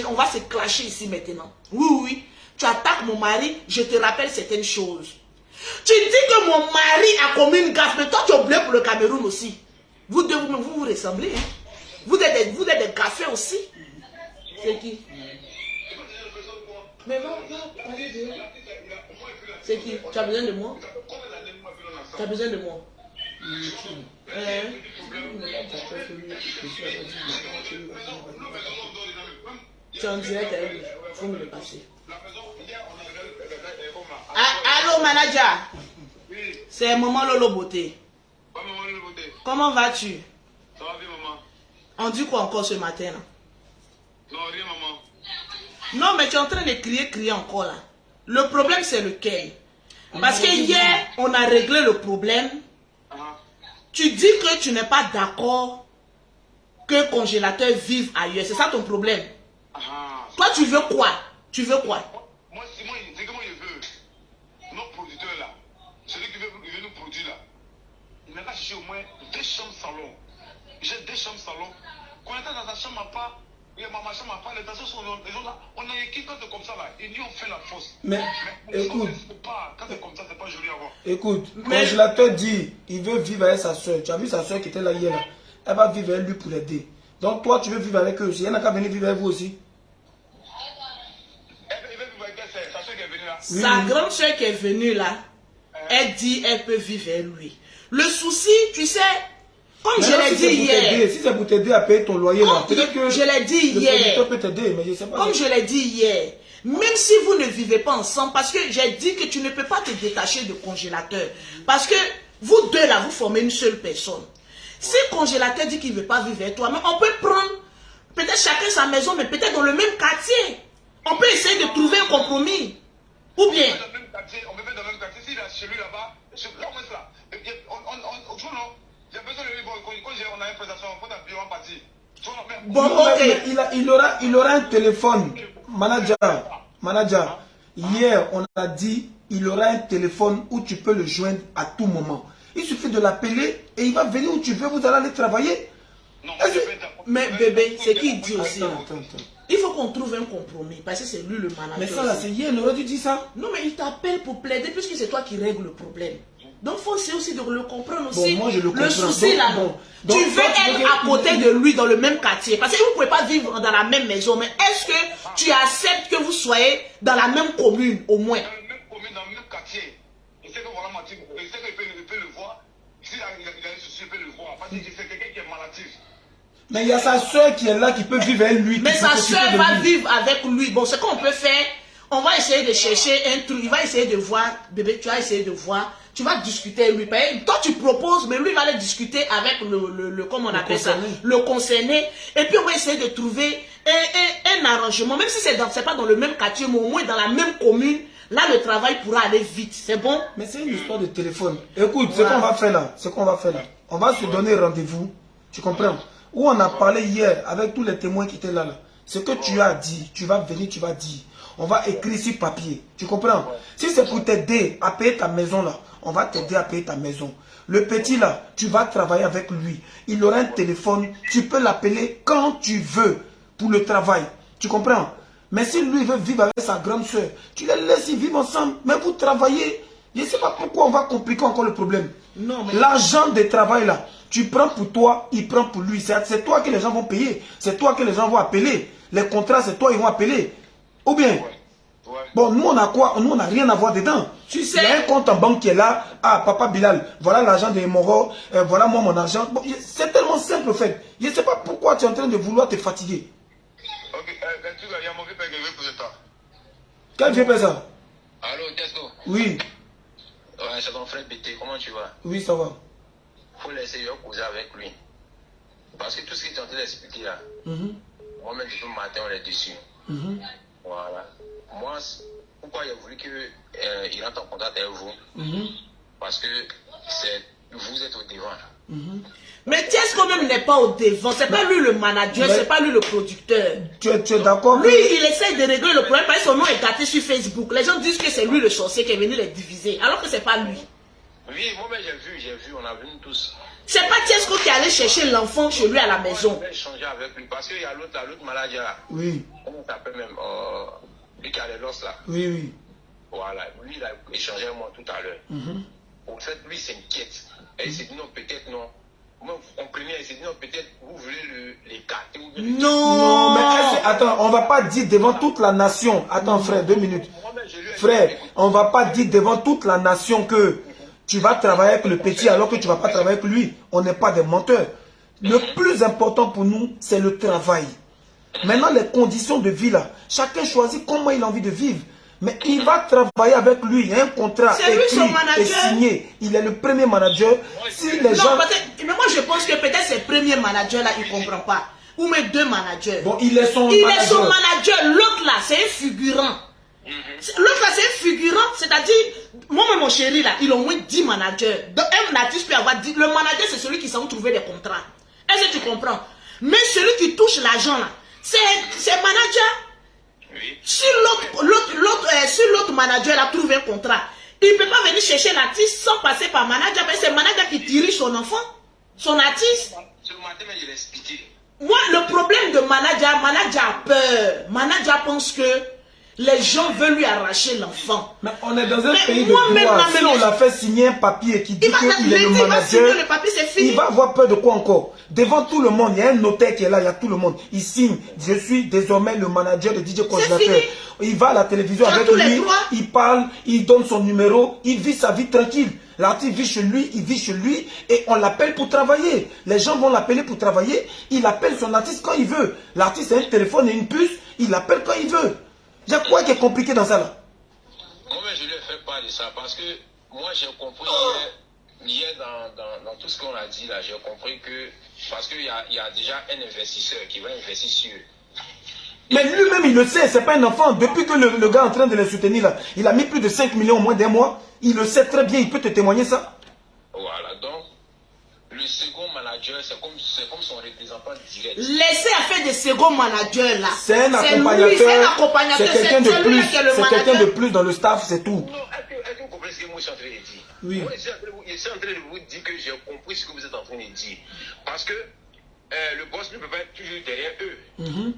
A: On va se clasher ici maintenant. Oui, oui. Tu attaques mon mari, je te rappelle certaines choses. Tu dis que mon mari a commis une gaffe, mais toi tu es oublié pour le Cameroun aussi. Vous deux, vous ressemblez. Hein? Vous êtes des gaffeurs aussi. C'est qui? Mais va, allez. C'est qui? Tu as besoin de moi? Tu as besoin de moi. Tu es en direct avec lui. Il faut me le passer. Allô, manager. C'est maman Lolo Beauté. Comment vas-tu?
D: Ça va bien, maman?
A: On dit quoi encore ce matin là?
D: Non, rien, maman.
A: Non, mais tu es en train de crier encore là. Le problème c'est lequel? Parce que hier, on a réglé le problème. Tu dis que tu n'es pas d'accord que le congélateur vive ailleurs. C'est ça ton problème. Toi, tu veux quoi? Tu veux quoi?
D: Moi, c'est que moi, je veux. Notre producteur là, celui qui veut nous produire là, il m'a cherché au moins 2 chambres salon. J'ai 2 chambres salon. Quand on était dans sa chambre à part, et ma chambre à part, les personnes sont les gens là, on a écrit quand c'est comme ça là, et nous on fait la fausse.
C: Mais écoute,
D: quand c'est comme ça, c'est pas joli à voir.
C: Écoute, le congélateur dit, il veut vivre avec sa soeur. Tu as vu sa soeur qui était là hier là? Elle va vivre avec lui pour l'aider. Donc toi, tu veux vivre avec eux aussi. Elle n'a qu'à venir vivre avec vous aussi.
D: Elle veut vivre avec elle, sa soeur qui est venue là.
A: Sa grande soeur qui est venue là, elle dit elle peut vivre avec lui. Le souci, tu sais, comme je l'ai dit hier.
C: Si c'est pour t'aider à payer ton loyer là, peut-être que
A: je l'ai dit hier.
C: Le producteur peut t'aider, mais je sais pas.
A: Comme je l'ai dit hier, même si vous ne vivez pas ensemble, parce que j'ai dit que tu ne peux pas te détacher du congélateur. Parce que vous deux là, vous formez une seule personne. Si le congélateur dit qu'il ne veut pas vivre avec toi, mais on peut prendre peut-être chacun sa maison, mais peut-être dans le même quartier. On peut essayer de trouver un compromis. Ou bien.
D: On peut mettre dans le même quartier. S'il est chez lui là-bas, là on est là. J'ai besoin de lui. Quand on a une présentation, on peut appuyer en partie.
A: Bon, ok.
C: Il aura un téléphone. Manager. Hier, on a dit, il aura un téléphone où tu peux le joindre à tout moment. Il suffit de l'appeler et il va venir où tu veux, vous allez aller travailler.
D: Non,
A: mais bébé, c'est qu'il dit aussi.
C: Attends.
A: Il faut qu'on trouve un compromis parce que c'est lui le manager.
C: Mais ça là, c'est hier, il aurait dû dire ça.
A: Non, mais il t'appelle pour plaider puisque c'est toi qui règles le problème. Donc il faut essayer aussi de le comprendre aussi.
C: Bon, moi je le comprends.
A: Le souci là, tu veux être à côté de lui dans le même quartier. Parce que vous ne pouvez pas vivre dans la même maison. Mais est-ce que tu acceptes que vous soyez dans la même commune au moins?
D: Dans la même commune, dans le même quartier. Il sait que voilà, il sait qu'il peut le voir. S'il a un souci, il peut le voir. Parce que c'est quelqu'un qui est maladif.
C: Mais il y a sa soeur qui est là, qui peut vivre avec lui.
A: Mais sa soeur va vivre avec lui. Bon, ce qu'on peut faire, on va essayer de chercher un truc. Il va essayer de voir, bébé, tu vas essayer de voir. Tu vas discuter avec lui. Toi, tu proposes, mais lui va aller discuter avec comment on appelle ça, le concerné. Et puis, on va essayer de trouver un arrangement. Même si c'est pas dans le même quartier, mais au moins dans la même commune. Là, le travail pourra aller vite. C'est bon?
C: Mais c'est une histoire de téléphone. Écoute, ce qu'on va faire là, on va se donner rendez-vous. Tu comprends? Où on a parlé hier avec tous les témoins qui étaient là. Ce que tu as dit, tu vas venir, tu vas dire. On va écrire sur papier. Tu comprends? Si c'est pour t'aider à payer ta maison là, on va t'aider à payer ta maison. Le petit là, tu vas travailler avec lui. Il aura un téléphone. Tu peux l'appeler quand tu veux pour le travail. Tu comprends? Mais si lui veut vivre avec sa grande soeur, tu les laisses vivre ensemble. Mais vous travaillez. Je ne sais pas pourquoi on va compliquer encore le problème.
A: Non, mais...
C: L'argent de travail là, tu prends pour toi, il prend pour lui. C'est toi que les gens vont payer. C'est toi que les gens vont appeler. Les contrats, c'est toi ils vont appeler. Ou bien, bon, nous on a quoi? Nous on n'a rien à voir dedans.
A: Tu sais,
C: il y a un compte en banque qui est là. Ah, papa Bilal, voilà l'argent de Moro, voilà moi mon argent. Bon, c'est tellement simple en fait. Je ne sais pas pourquoi tu es en train de vouloir te fatiguer.
D: Ok, il y a mon vieux père qui veut poser ça.
C: Quel vieux père ça?
D: Allô, Tesco?
C: Oui.
D: Ouais, c'est ton frère BT, comment tu vas?
C: Oui, ça va.
D: Faut laisser causer avec lui. Parce que tout ce que tu es en train d'expliquer là, moi-même depuis le matin on est dessus. Voilà. Moi, pourquoi il a voulu qu'il rentre en contact avec vous? Parce que vous êtes au devant.
A: Mais Tiesco même n'est pas au devant. C'est pas lui le manager, c'est pas lui le producteur.
C: Tu es d'accord?
A: Lui, il essaie de régler le problème parce que son nom est gâté sur Facebook. Les gens disent que c'est lui le sorcier qui est venu les diviser, alors que c'est pas lui.
D: Oui, moi-même j'ai vu, on a vu tous.
A: C'est pas Tiesco qui allait chercher l'enfant chez lui à la maison.
D: Je vais échanger avec lui parce qu'il y a l'autre manager là.
C: Oui.
D: Comment on s'appelle même? Lui qui a les losses là.
C: Oui.
D: Voilà, lui il a échangé avec moi tout à l'heure. En fait, lui s'inquiète. Et il s'est dit non, peut-être non. Moi, vous comprenez, il s'est dit non, peut-être vous voulez l'écarter.
A: Non,
C: mais attends, on va pas dire devant toute la nation. Attends frère, 2 minutes. Frère, on va pas dire devant toute la nation que tu vas travailler avec le petit alors que tu ne vas pas travailler avec lui. On n'est pas des menteurs. Le plus important pour nous, c'est le travail. Maintenant, les conditions de vie là, chacun choisit comment il a envie de vivre. Mais il va travailler avec lui, il y a un contrat écrit et signé. Il est le premier manager. Si les gens...
A: mais moi je pense que peut-être ces premiers managers là, ils ne comprennent pas. Ou mes deux managers.
C: Bon, il est son
A: manager. L'autre là, c'est un figurant. L'autre là, c'est un figurant. C'est-à-dire, moi et mon chéri là, ils ont au moins 10 managers. Donc, un artiste peut avoir 10. Le manager, c'est celui qui sait où trouver des contrats. Est-ce que tu comprends? Mais celui qui touche l'argent là, c'est manager.
D: Oui.
A: Si l'autre manager là trouve un contrat, il ne peut pas venir chercher l'artiste sans passer par manager. Parce que c'est le manager qui dirige son enfant, son artiste.
D: Ce matin, je l'ai expliqué.
A: Moi, le problème de manager a peur. Manager pense que les gens veulent lui arracher l'enfant.
C: Mais on est dans un pays de droit. Si on l'a fait signer un papier qui dit qu'il est le manager, il va avoir peur de quoi encore? Devant tout le monde, il y a un notaire qui est là, il y a tout le monde. Il signe, je suis désormais le manager de DJ Congélateur. Il va à la télévision avec lui, il parle, il donne son numéro, il vit sa vie tranquille. L'artiste vit chez lui, il vit chez lui et on l'appelle pour travailler. Les gens vont l'appeler pour travailler, il appelle son artiste quand il veut. L'artiste a un téléphone et une puce, il l'appelle quand il veut. Il y a quoi qui est compliqué dans ça là?
D: Moi, je ne lui ai fait pas de ça parce que moi, j'ai compris hier dans tout ce qu'on a dit là, j'ai compris que parce qu'il y a déjà un investisseur qui va investir sur.
C: Mais lui-même, il le sait, c'est pas un enfant. Depuis que le gars est en train de le soutenir là, il a mis plus de 5 millions au moins d'un mois. Il le sait très bien, il peut te témoigner ça.
D: Voilà, donc le second manager, c'est comme son représentant direct.
A: Laissez à faire des seconds managers là.
C: C'est un accompagnateur. C'est quelqu'un de plus. C'est quelqu'un de plus dans le staff, c'est tout.
D: Non, est-ce que vous comprenez ce que moi je suis en train de dire?
C: Oui.
D: Moi, je suis en train de vous dire que j'ai compris ce que vous êtes en train de dire. Parce que le boss ne peut pas être toujours derrière eux.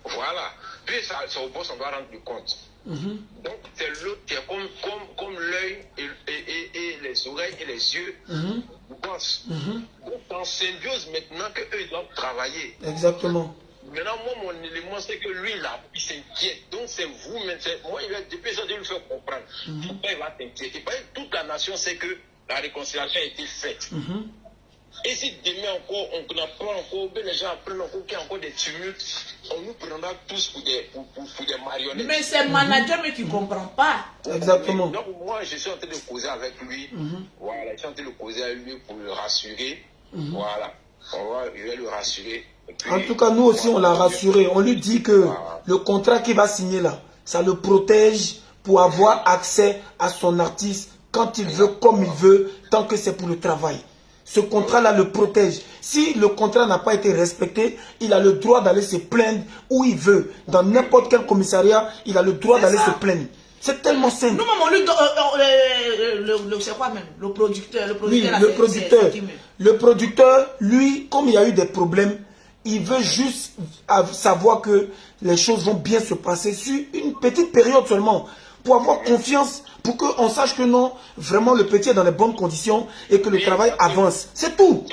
D: Voilà. Puis c'est au boss, on doit rendre compte. Donc c'est l'autre qui est comme l'œil et les oreilles et les yeux du boss. Donc en symbiose maintenant qu'eux ils doivent travailler.
C: Exactement.
D: Maintenant moi mon élément c'est que lui là il s'inquiète. Donc c'est vous maintenant. Moi depuis ça je lui fais comprendre. Pourquoi il va t'inquiéter? Parce que toute la nation sait que la réconciliation a été faite. Et si demain encore, on apprend encore, les gens apprennent encore qu'il y a encore des tumultes, on nous prendra tous pour des marionnettes.
A: Mais c'est le manager mais qui ne comprend pas.
C: Exactement.
D: Donc moi, je suis en train de causer avec lui. Voilà, je suis en train de causer avec lui pour le rassurer. Voilà, je vais le rassurer. Puis,
C: en tout cas, nous aussi, on l'a rassuré. On lui dit que le contrat qu'il va signer là, ça le protège pour avoir accès à son artiste quand il veut, comme il veut, tant que c'est pour le travail. Ce contrat-là le protège. Si le contrat n'a pas été respecté, il a le droit d'aller se plaindre où il veut. Dans n'importe quel commissariat, il a le droit d'aller se plaindre. C'est tellement simple.
A: Nous, on lui c'est quoi même? Le producteur.
C: Oui, le producteur, lui, comme il y a eu des problèmes, il veut juste savoir que les choses vont bien se passer sur une petite période seulement. Pour avoir confiance, pour qu'on sache que non, vraiment le petit est dans les bonnes conditions et que le travail avance. C'est tout.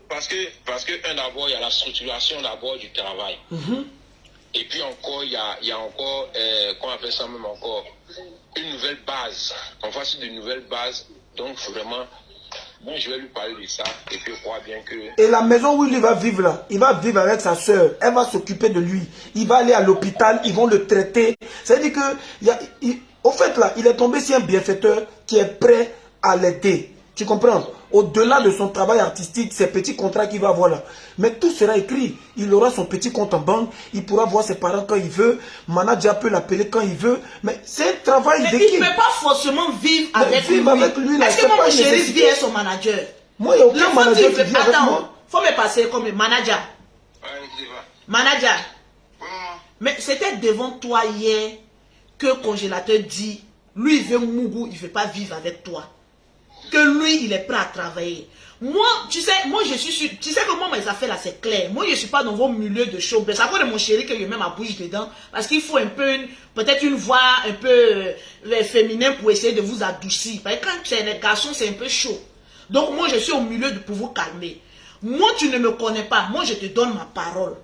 D: Parce que d'abord, il y a la structuration d'abord du travail. Et puis encore, il y a encore, qu'on appelle ça même encore, une nouvelle base. On va sur de nouvelles bases. Donc vraiment, moi je vais lui parler de ça. Et puis je crois bien que...
C: Et la maison où il va vivre là, il va vivre avec sa soeur. Elle va s'occuper de lui. Il va aller à l'hôpital, ils vont le traiter. C'est-à-dire que... Au fait, là, il est tombé sur un bienfaiteur qui est prêt à l'aider. Tu comprends? Au-delà de son travail artistique, ces petits contrats qu'il va avoir là. Mais tout sera écrit. Il aura son petit compte en banque. Il pourra voir ses parents quand il veut. Manager peut l'appeler quand il veut. Mais c'est un travail d'équipe.
A: Il ne peut pas forcément vivre avec lui.
C: Est-ce
A: que mon chéri vit avec son manager?
C: Moi, il n'y a aucun manager qui vit avec moi.
A: Il faut me passer comme manager. Manager. Mais c'était devant toi hier que Congélateur dit, lui il veut Mougou, il ne veut pas vivre avec toi. Que lui, il est prêt à travailler. Moi, tu sais, moi je suis sûr, tu sais que moi mes affaires là c'est clair. Moi je ne suis pas dans vos milieux de show. C'est à cause de mon chéri que je mets ma bouche dedans. Parce qu'il faut un peu, peut-être une voix un peu féminin pour essayer de vous adoucir. Parce que quand c'est les garçons, c'est un peu chaud. Donc moi je suis au milieu pour vous calmer. Moi tu ne me connais pas, moi je te donne ma parole.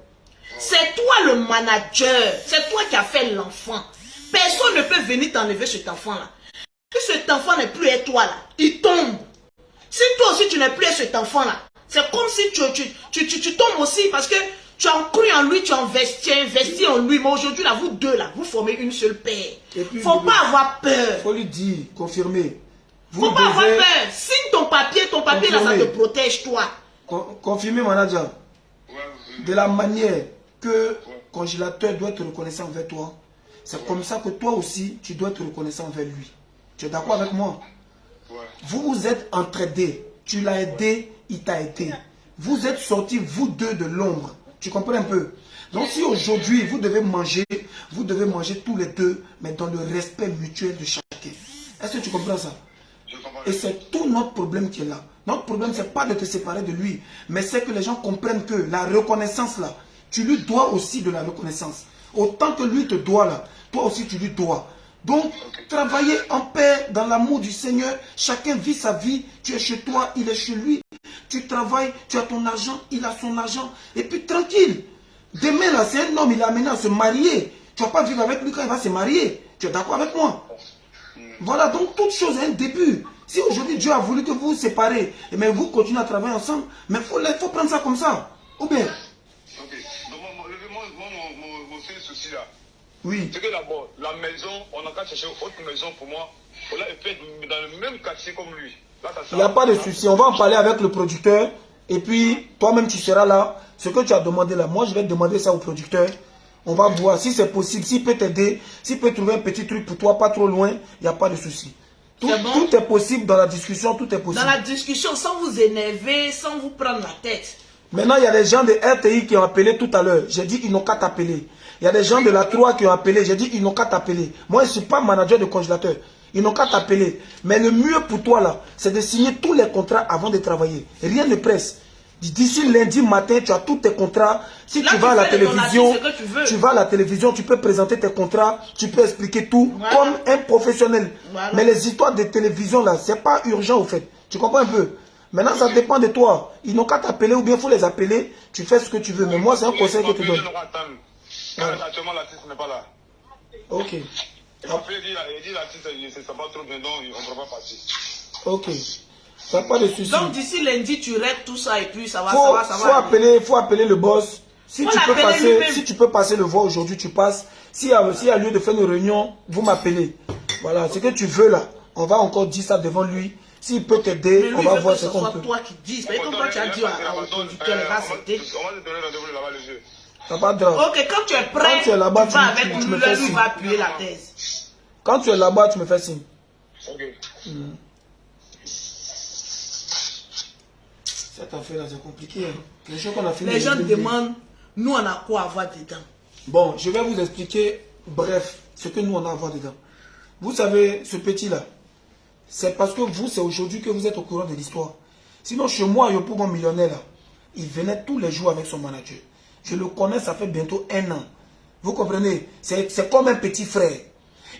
A: C'est toi le manager, c'est toi qui as fait l'enfant. Personne ne peut venir t'enlever cet enfant-là. Que cet enfant n'est plus à toi là, il tombe. Si toi aussi tu n'es plus cet enfant-là, c'est comme si tu tombes aussi parce que tu as cru en lui, tu as investi en lui. Mais aujourd'hui, là, vous deux, là, vous formez une seule paire. Il ne faut pas avoir peur.
C: Il faut lui dire, confirmer.
A: Il ne faut pas avoir peur. Signe ton papier là, ça te protège, toi.
C: Confirmer, manager. De la manière que congélateur doit être reconnaissant envers toi, c'est comme ça que toi aussi, tu dois être reconnaissant envers lui. Tu es d'accord avec moi? Vous vous êtes entraidés. Tu l'as aidé, il t'a aidé. Vous êtes sortis, vous deux, de l'ombre. Tu comprends un peu? Donc si aujourd'hui, vous devez manger tous les deux, mais dans le respect mutuel de chacun. Est-ce que tu comprends ça? Et c'est tout notre problème qui est là. Notre problème, ce n'est pas de te séparer de lui, mais c'est que les gens comprennent que la reconnaissance là, tu lui dois aussi de la reconnaissance. Autant que lui te doit là, toi aussi tu lui dois. Donc, travailler en paix, dans l'amour du Seigneur, chacun vit sa vie, tu es chez toi, il est chez lui. Tu travailles, tu as ton argent, il a son argent, et puis tranquille. Demain là, c'est un homme, il est amené à se marier. Tu ne vas pas vivre avec lui quand il va se marier. Tu es d'accord avec moi? Voilà, donc toute chose a un début. Si aujourd'hui Dieu a voulu que vous vous séparez, mais vous continuez à travailler ensemble, mais il faut prendre ça comme ça. Ou bien?
D: Ok. Donc, mon seul souci là,
C: oui.
D: C'est que d'abord, la maison, on n'a qu'à chercher une autre maison pour moi. Là, il peut être dans le même quartier comme lui. Là,
C: il n'y a pas de souci. On va en parler avec le producteur. Et puis, toi-même, tu seras là. Ce que tu as demandé là, moi, je vais demander ça au producteur. On va voir si c'est possible, s'il peut t'aider, s'il peut trouver un petit truc pour toi, pas trop loin, il n'y a pas de souci. Tout est possible dans la discussion, tout est possible.
A: Dans la discussion, sans vous énerver, sans vous prendre la tête.
C: Maintenant, il y a des gens de RTI qui ont appelé tout à l'heure. J'ai dit, ils n'ont qu'à t'appeler. Il y a des gens de la 3 qui ont appelé. J'ai dit, ils n'ont qu'à t'appeler. Moi, je ne suis pas manager de congélateur. Ils n'ont qu'à t'appeler. Mais le mieux pour toi, là, c'est de signer tous les contrats avant de travailler. Rien ne presse. D'ici lundi matin, tu as tous tes contrats. Si là, tu vas à la télévision, tu vas à la télévision, tu peux présenter tes contrats, tu peux expliquer tout comme un professionnel. Mais les histoires de télévision, là, c'est pas urgent, au fait. Tu comprends un peu? Maintenant, ça dépend de toi. Ils n'ont qu'à t'appeler ou bien il faut les appeler. Tu fais ce que tu veux. Mais moi, c'est un conseil que je te donne.
D: Actuellement, l'artiste n'est pas là.
C: Ok.
D: Il m'a fait dire, l'artiste, il ne se sent pas trop bien, donc on ne peut pas passer.
C: Ok. Ça n'a pas de souci.
A: Donc, d'ici lundi, tu règles tout ça et puis ça va.
C: Faut appeler le boss. Si tu peux passer le voir aujourd'hui, tu passes. S'il y a lieu de faire une réunion, vous m'appelez. Voilà. Ce que tu veux là, on va encore dire ça devant lui. S'il peut t'aider, on va voir ce qu'on peut.
A: C'est toi qui dis. Mais comme toi, tu as dit au producteur, il va accepter.
D: On va te donner rendez-vous là-bas les yeux.
C: Ça va grave.
A: Ok, quand tu es prêt,
C: tu es là-bas,
A: tu vas avec lui, lui va appuyer la thèse.
C: Quand tu es là-bas, tu me fais signe.
D: Ok.
C: Cette affaire-là, c'est compliqué. Hein.
A: Les gens demandent, nous, on a quoi à voir dedans?
C: Bon, je vais vous expliquer, bref, ce que nous, on a à voir dedans. Vous savez, ce petit-là, c'est parce que vous, c'est aujourd'hui que vous êtes au courant de l'histoire. Sinon, chez moi, Yopougon millionnaire, là, il venait tous les jours avec son manager. Je le connais, ça fait bientôt 1 an. Vous comprenez? C'est comme un petit frère.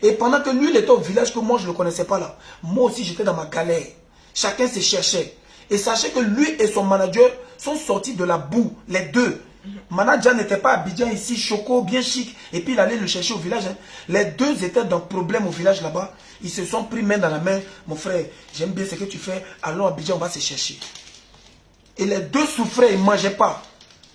C: Et pendant que lui, il était au village, que moi, je ne le connaissais pas là. Moi aussi, j'étais dans ma galère. Chacun se cherchait. Et sachez que lui et son manager sont sortis de la boue, les deux. Manager n'était pas à Abidjan ici, choco, bien chic. Et puis il allait le chercher au village. Hein. Les deux étaient dans problème au village là-bas. Ils se sont pris main dans la main. Mon frère, j'aime bien ce que tu fais. Allons à Abidjan, on va se chercher. Et les deux souffraient, ils ne mangeaient pas.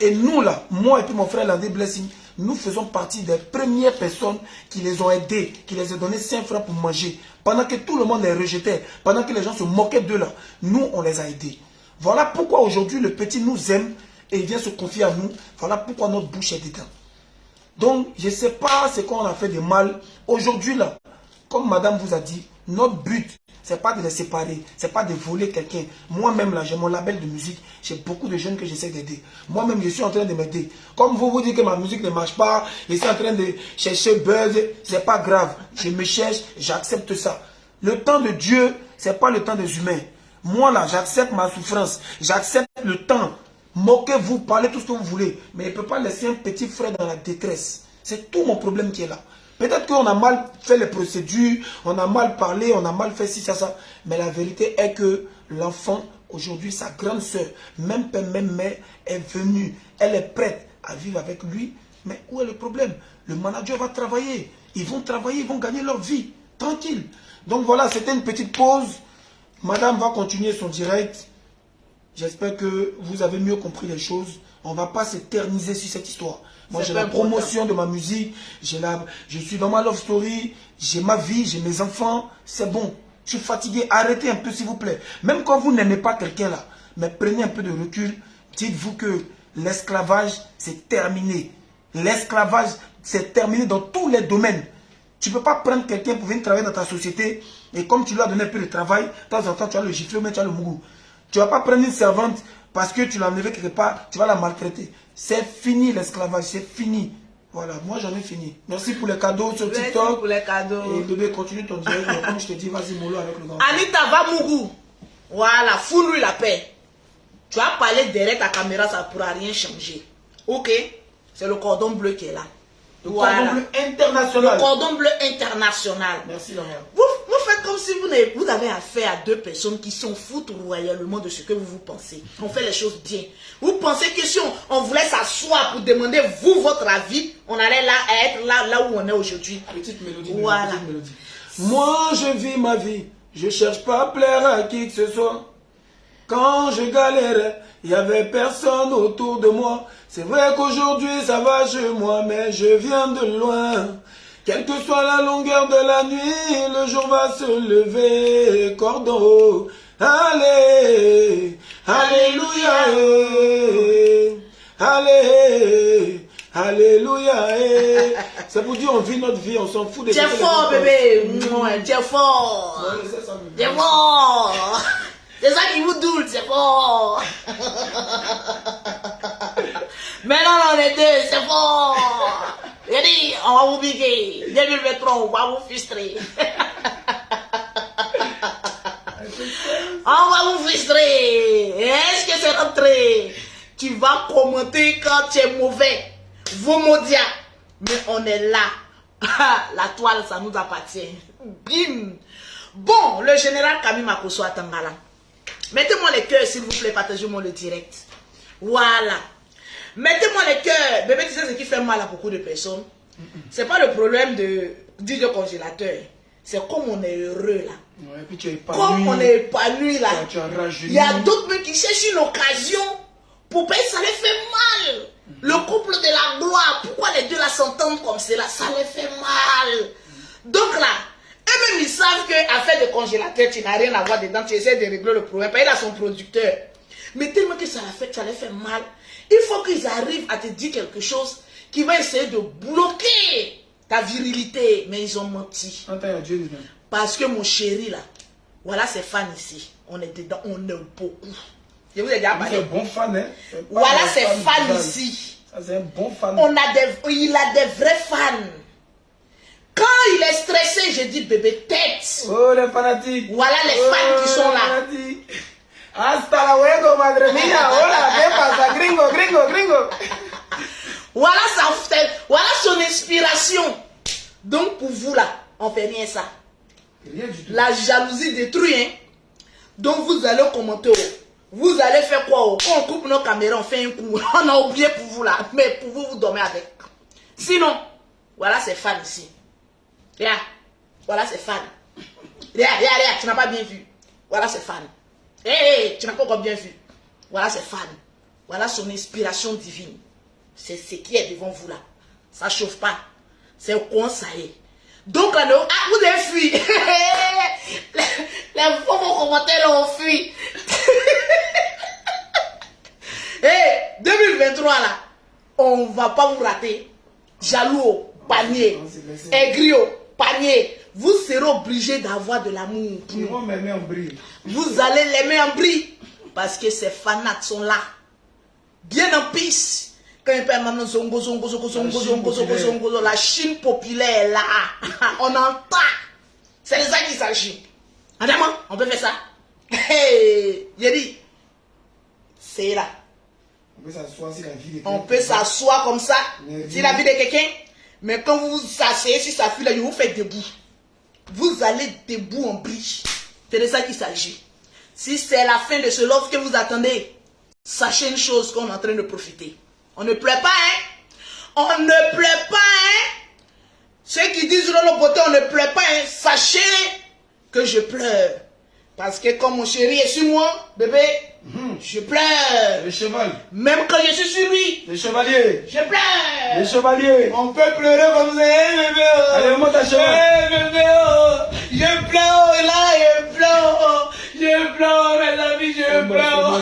C: Et nous là, moi et puis mon frère Landé Blessing, nous faisons partie des premières personnes qui les ont aidés, qui les ont donné 5 francs pour manger. Pendant que tout le monde les rejetait, pendant que les gens se moquaient d'eux là, nous on les a aidés. Voilà pourquoi aujourd'hui le petit nous aime et il vient se confier à nous. Voilà pourquoi notre bouche est dedans. Donc je ne sais pas ce qu'on a fait de mal. Aujourd'hui là, comme madame vous a dit, notre but, ce n'est pas de les séparer, ce n'est pas de voler quelqu'un. Moi-même, là, j'ai mon label de musique, j'ai beaucoup de jeunes que j'essaie d'aider. Moi-même, je suis en train de m'aider. Comme vous dites que ma musique ne marche pas, je suis en train de chercher buzz, ce n'est pas grave. Je me cherche, j'accepte ça. Le temps de Dieu, ce n'est pas le temps des humains. Moi, là, j'accepte ma souffrance, j'accepte le temps. Moquez-vous, parlez tout ce que vous voulez, mais il ne peut pas laisser un petit frère dans la détresse. C'est tout mon problème qui est là. Peut-être qu'on a mal fait les procédures, on a mal parlé, on a mal fait ci, ça. Mais la vérité est que l'enfant, aujourd'hui, sa grande soeur, même père, même mère, est venue. Elle est prête à vivre avec lui. Mais où est le problème? Le manager va travailler. Ils vont travailler, ils vont gagner leur vie. Tranquille. Donc voilà, c'était une petite pause. Madame va continuer son direct. J'espère que vous avez mieux compris les choses. On ne va pas s'éterniser sur cette histoire. Moi, j'ai la promotion de ma musique. Je suis dans ma love story. J'ai ma vie, j'ai mes enfants. C'est bon. Je suis fatigué. Arrêtez un peu, s'il vous plaît. Même quand vous n'aimez pas quelqu'un là, mais prenez un peu de recul. Dites-vous que l'esclavage, c'est terminé. L'esclavage, c'est terminé dans tous les domaines. Tu ne peux pas prendre quelqu'un pour venir travailler dans ta société et comme tu lui as donné un peu de travail, de temps en temps, tu vas le gifler, mais tu as le mougou. Tu ne vas pas prendre une servante parce que tu l'as enlevée quelque part, tu vas la maltraiter. C'est fini l'esclavage, c'est fini. Voilà, moi j'en ai fini. Merci pour les cadeaux sur TikTok.
A: Merci pour les cadeaux.
C: Et bébé, continue ton direct. Mais comme je te dis, vas-y, mollo avec le grand.
A: Anita, va mougou. Voilà, fous-lui la paix. Tu as parlé derrière ta caméra, ça ne pourra rien changer. Ok? C'est le cordon bleu qui est là.
C: Le cordon bleu international.
A: Le cordon bleu international.
C: Merci, la mère.
A: Vous faites comme si vous avez affaire à deux personnes qui s'en foutent royalement de ce que vous pensez. On fait les choses bien. Vous pensez que si on voulait s'asseoir pour demander vous votre avis, on allait être là où on est aujourd'hui.
C: Petite mélodie.
A: Voilà.
C: Petite mélodie. Moi, je vis ma vie. Je cherche pas à plaire à qui que ce soit. Quand je galérais, il n'y avait personne autour de moi. C'est vrai qu'aujourd'hui ça va chez moi, mais je viens de loin. Quelle que soit la longueur de la nuit, le jour va se lever. Cordon haut, allez, alléluia, allez, alléluia. C'est pour dire on vit notre vie, on s'en fout des...
A: T'es fort, bébé. T'es fort. T'es fort. C'est ça qui vous doule, c'est fort. Maintenant, on est deux, c'est fort. J'ai dit, on va vous piquer. 2023, on va vous frustrer. On va vous frustrer. Est-ce que c'est rentré? Tu vas commenter quand tu es mauvais. Vos maudias. Mais on est là. La toile, ça nous appartient. Bim. Bon, le général Camille Makosso Atangala. Mettez-moi les cœurs, s'il vous plaît, partagez-moi le direct. Voilà. Mettez-moi les cœurs. Bébé, tu sais ce qui fait mal à beaucoup de personnes. C'est pas le problème du congélateur. C'est comme on est heureux là.
C: Ouais, puis tu es épanoui.
A: Comme on est épanoui là.
C: Tu as rajeuni.
A: Il y a d'autres mecs qui cherchent une occasion pour payer, ça les fait mal. Le couple de la gloire, pourquoi les deux là s'entendent comme cela? Ça les fait mal. Donc là, eux-mêmes ils savent qu'à faire des congélateurs, tu n'as rien à voir dedans, tu essaies de régler le problème. Il a son producteur. Mais tellement que ça les fait mal, il faut qu'ils arrivent à te dire quelque chose qui va essayer de bloquer ta virilité. Mais ils ont menti. Parce que mon chéri là, voilà ses fans ici. On est dedans, on est beaucoup. Je vous ai déjà parlé.
C: C'est un bon fan, hein?
A: Voilà ses fans ici.
C: Ça, c'est un bon fan.
A: Il a des vrais fans. Quand il est stressé, je dis bébé tête.
C: Oh les fanatiques.
A: Voilà les fans qui sont là.
C: Hasta la luego, madre mía. Hola, ¿qué pasa? Gringo, gringo, gringo.
A: Voilà son inspiration. Donc pour vous là, on fait rien ça.
C: Rien du tout.
A: La jalousie détruit, hein. Donc vous allez commenter. Vous allez faire quoi? Quand on coupe nos caméras, on fait un coup. On a oublié pour vous là. Mais pour vous, vous dormez avec. Sinon, voilà ces fans ici. Regarde. Voilà ces fans. Regarde, tu n'as pas bien vu. Voilà ces fans. Hé, tu n'as pas encore bien vu. Voilà ses fans. Voilà son inspiration divine. C'est ce qui est devant vous là. Ça ne chauffe pas. C'est quoi ça est. Donc là, vous avez fui. Les faux commentaires ont fui. Hé, 2023 là, on ne va pas vous rater. Jaloux au panier. Aigri au panier. Vous serez obligé d'avoir de l'amour. Vous allez l'aimer en bris. Parce que ces fanats sont là. Bien en piste. Quand il parle maintenant la Chine populaire est là. On entend. C'est de ça qu'il s'agit. On peut faire ça. Hey, j'ai dit. C'est là. On peut s'asseoir comme ça. C'est la vie de quelqu'un. Mais quand vous vous asseyez sur sa fille là, vous faites debout. Vous allez debout en brie. C'est de ça qu'il s'agit. Si c'est la fin de ce love que vous attendez, sachez une chose qu'on est en train de profiter. On ne pleure pas, hein? On ne pleure pas, hein? Ceux qui disent le beauté, on ne pleure pas, hein? Sachez que je pleure. Parce que comme mon chéri est sur moi, bébé, je pleure.
C: Les chevals.
A: Même quand je suis sur lui,
C: Les chevaliers.
A: je pleure.
C: Les chevaliers.
A: On peut pleurer comme ça, bébé.
C: Allez, monte à cheval.
A: Bébé, je pleure là, je pleure. Je pleure, mes amis, je pleure.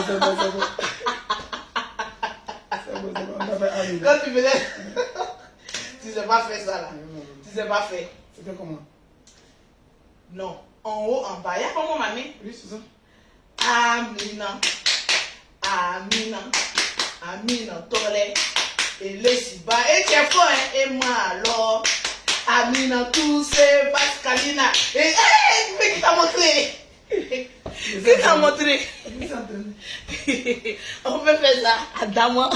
A: Quand tu faisais... tu sais pas faire ça là. Tu sais pas faire.
C: C'était comment?
A: Non. En haut, en bas. Il y a comment, mamie?
C: Oui, c'est ça.
A: Amina. Amina. Amina, Tolé. Et le Siba. Et tu es fort, hein? Et moi alors. Amina, tout c'est Pascalina. Et qui t'a montré? Qui t'a montré? On peut faire ça. Adama.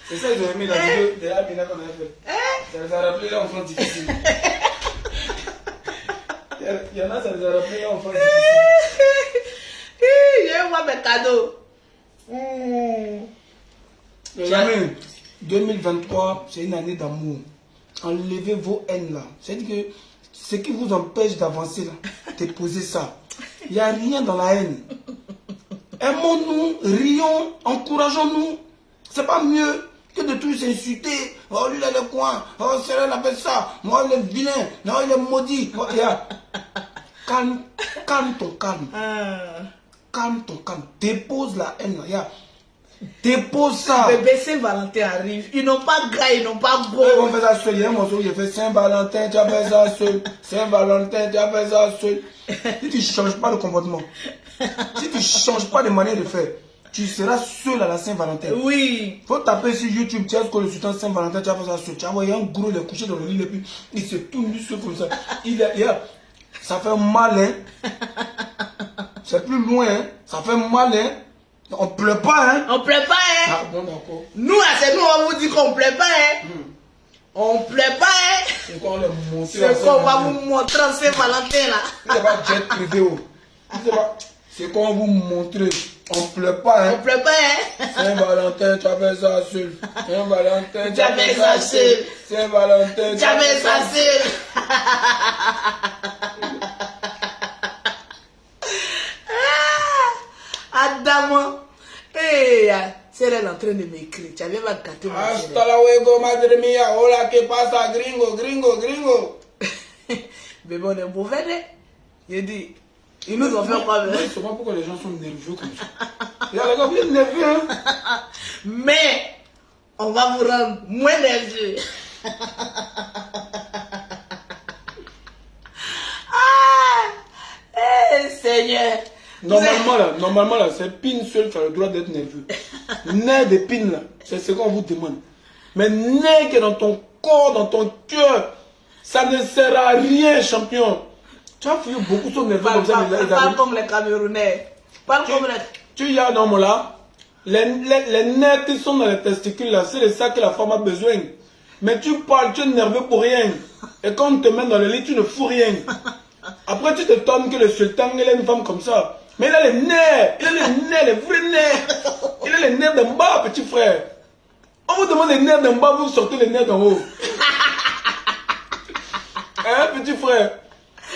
C: C'est ça, ils ont aimé la vidéo de Amina qu'on avait fait. Ça les a rappelé l'enfant difficile. Il y en a, ça les a rappelé l'enfant difficile.
A: Je vois mes cadeaux.
C: Jamais. 2023, c'est une année d'amour. Enlevez vos haines là. C'est-à-dire que ce qui vous empêche d'avancer là, déposez ça. Il n'y a rien dans la haine. Aimons-nous, rions, encourageons-nous. C'est pas mieux que de tous insulter. Oh, lui, il a le coin. Oh, c'est là, il a fait ça. Moi, il est vilain. Non, il est maudit. Oh, yeah. Calme, calme ton calme. Calme ton calme. Dépose la haine là. Yeah. Dépose ça.
A: Bébé, Saint-Valentin arrive. Ils n'ont pas gras, ils n'ont pas beau.
C: Ils vont faire ça seul. Il y a un morceau où j'ai fait Saint-Valentin, tu as fait ça seul. Saint-Valentin, tu as fait ça seul. Si tu ne changes pas de comportement, si tu ne changes pas de manière de faire, tu seras seul à la Saint-Valentin.
A: Oui.
C: Faut taper sur YouTube, tu as ce que le sultan Saint-Valentin, tu as fait ça seul. Tu as voyé un gros, il est couché dans le lit et puis il se tourne lui seul comme ça. Ça fait mal, hein. C'est plus loin, hein. Ça fait mal, hein. On pleure pas, hein.
A: On pleure pas, hein.
C: Ah bon, d'accord.
A: Nous, là, c'est nous, on vous dit qu'on pleure pas, hein. On pleure pas, hein.
C: C'est quoi, on les montrer.
A: C'est qu'on va vous montrer en Saint-Valentin, là.
C: C'est pas jet privé. C'est qu'on va vous montrer. On pleure pas, hein.
A: On pleure pas, hein.
C: Saint-Valentin, tu as fait ça seul. Saint-Valentin,
A: Tu as fait ça seul.
C: Saint-Valentin,
A: Tu as fait ça seul. Adamo. Hey, c'est elle en train de m'écrire. Tu avais pas gâté mon chéri.
C: Hasta luego, madre mía. Hola, ¿qué pasa, gringo, gringo, gringo?
A: Bébé, on est mauvais, hein. Il dit, ils nous ont fait quoi,
C: Je ne sais pas pourquoi les gens sont nerveux comme ça. Les gars, vous êtes nerveux, hein?
A: Mais, on va vous rendre moins nerveux. Seigneur.
C: Normalement, là, c'est Pin seul qui a le droit d'être nerveux. Nerf de Pin, là, c'est ce qu'on vous demande. Mais nerf qui est dans ton corps, dans ton cœur, ça ne sert à rien, champion. Tu as fouillé beaucoup son nerveux comme ça.
A: Parle comme les Camerounais. Parle comme les...
C: Tu y as, non, là, les nerfs qui sont dans les testicules, là, c'est de ça que la femme a besoin. Mais tu parles, tu es nerveux pour rien. Et quand on te met dans le lit, tu ne fous rien. Après, tu te tonnes que le sultan, il a une femme comme ça. Mais il a les nerfs, les vrais nerfs. Il a les nerfs d'en bas, petit frère. On vous demande les nerfs d'en bas, vous sortez les nerfs d'en haut. Hein, petit frère?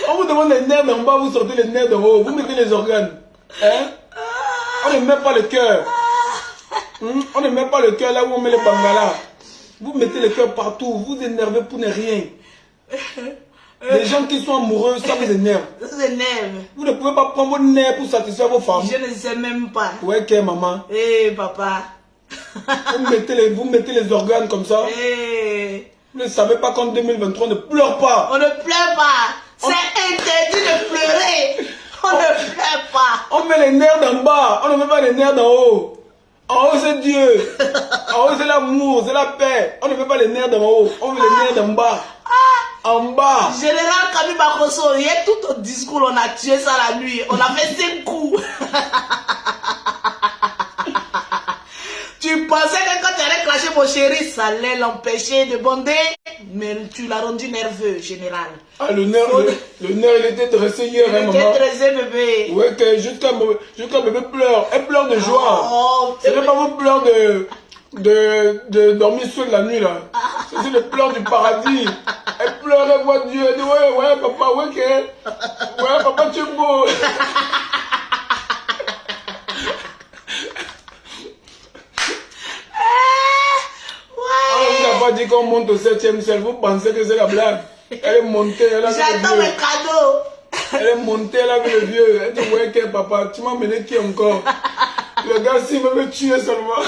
C: On vous demande les nerfs d'en bas, vous sortez les nerfs d'en haut. Vous mettez les organes. Hein? On ne met pas le cœur. On ne met pas le cœur là où on met les bangalas. Vous mettez le cœur partout. Vous énervez pour ne rien. Les gens qui sont amoureux, ça vous énerve.
A: Ça vous énerve.
C: Vous ne pouvez pas prendre vos nerfs pour satisfaire vos femmes.
A: Je ne sais même pas.
C: Ouais, ok, maman.
A: Eh, papa.
C: Vous mettez les organes comme ça.
A: Eh.
C: Vous ne savez pas qu'en 2023, on ne pleure pas.
A: On ne pleure pas. C'est interdit de pleurer. On ne pleure pas.
C: On met les nerfs d'en bas. On ne met pas les nerfs d'en haut. En haut, c'est Dieu. En haut, c'est l'amour, c'est la paix. On ne met pas les nerfs d'en haut. On met les nerfs d'en bas. En bas.
A: Général Kabi Bakoso, il y a tout au discours, on a tué ça la nuit. On a fait 5 coups. Tu pensais que quand tu allais clasher mon chéri, ça allait l'empêcher de bonder, mais tu l'as rendu nerveux, général.
C: Ah, le nerf, il était dressé hier, hein, maman.
A: Il était dressé, bébé.
C: Ouais, que jusqu'à bébé pleure. Elle pleure de joie.
A: Oh,
C: Ce n'est pas vos pleurs de dormir seul la nuit, là. C'est les pleurs du paradis. Elle pleurait, moi Dieu. Elle dit, ouais, papa, ouais, papa, tu es beau. On n'a pas dit qu'on monte au 7e ciel. Vous pensez que c'est la blague? Elle est montée, elle a vu le
A: J'attends
C: vieux.
A: mes cadeaux.
C: Elle est montée, elle a vu le vieux. Elle dit, ouais, papa, tu m'as mené qui encore? Le gars, s'il veut me tuer seulement.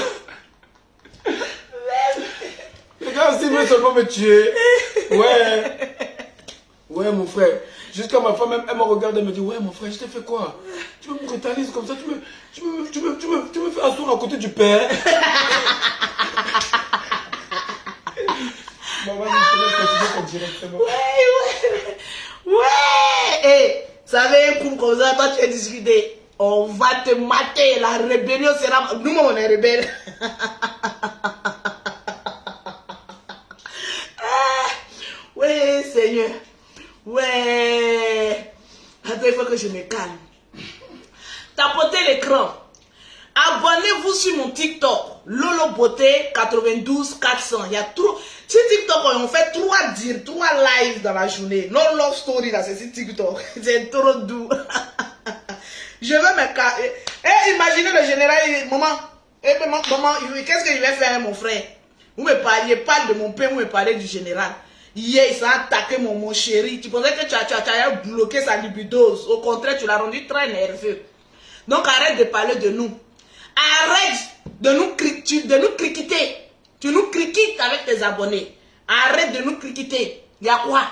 C: Le gars, s'il veut seulement me tuer. Ouais, mon frère. Jusqu'à ma femme, elle me regarde et me dit, ouais, mon frère, je t'ai fait quoi? Tu me brutalises comme ça, tu me fais asseoir à côté du père. Bon, vas-y, je te laisse continuer ton direct, c'est bon.
A: Ouais. Et ça avait un coup comme ça, toi tu as discuté. On va te mater, la rébellion sera... Nous, on est rebelles. Ouais, Seigneur. Ouais. Attends, il faut que je me calme. Tapotez l'écran. Abonnez-vous sur mon TikTok. Lolo Beauté 92 400. Il y a trop... Sur TikTok, on fait 3 lives dans la journée. Non love story là, c'est sur TikTok. C'est trop doux. Je veux me calmer. Et imaginez le général, maman, qu'est-ce que je vais faire, mon frère? Vous me parliez pas de mon père, vous me parlez du général. Hier, il s'est attaqué mon chéri. Tu pensais que tu as bloqué sa libidose. Au contraire, tu l'as rendu très nerveux. Donc arrête de parler de nous. Arrête de nous critiquer. Tu nous critiques avec tes abonnés. Arrête de nous critiquer. Il y a quoi?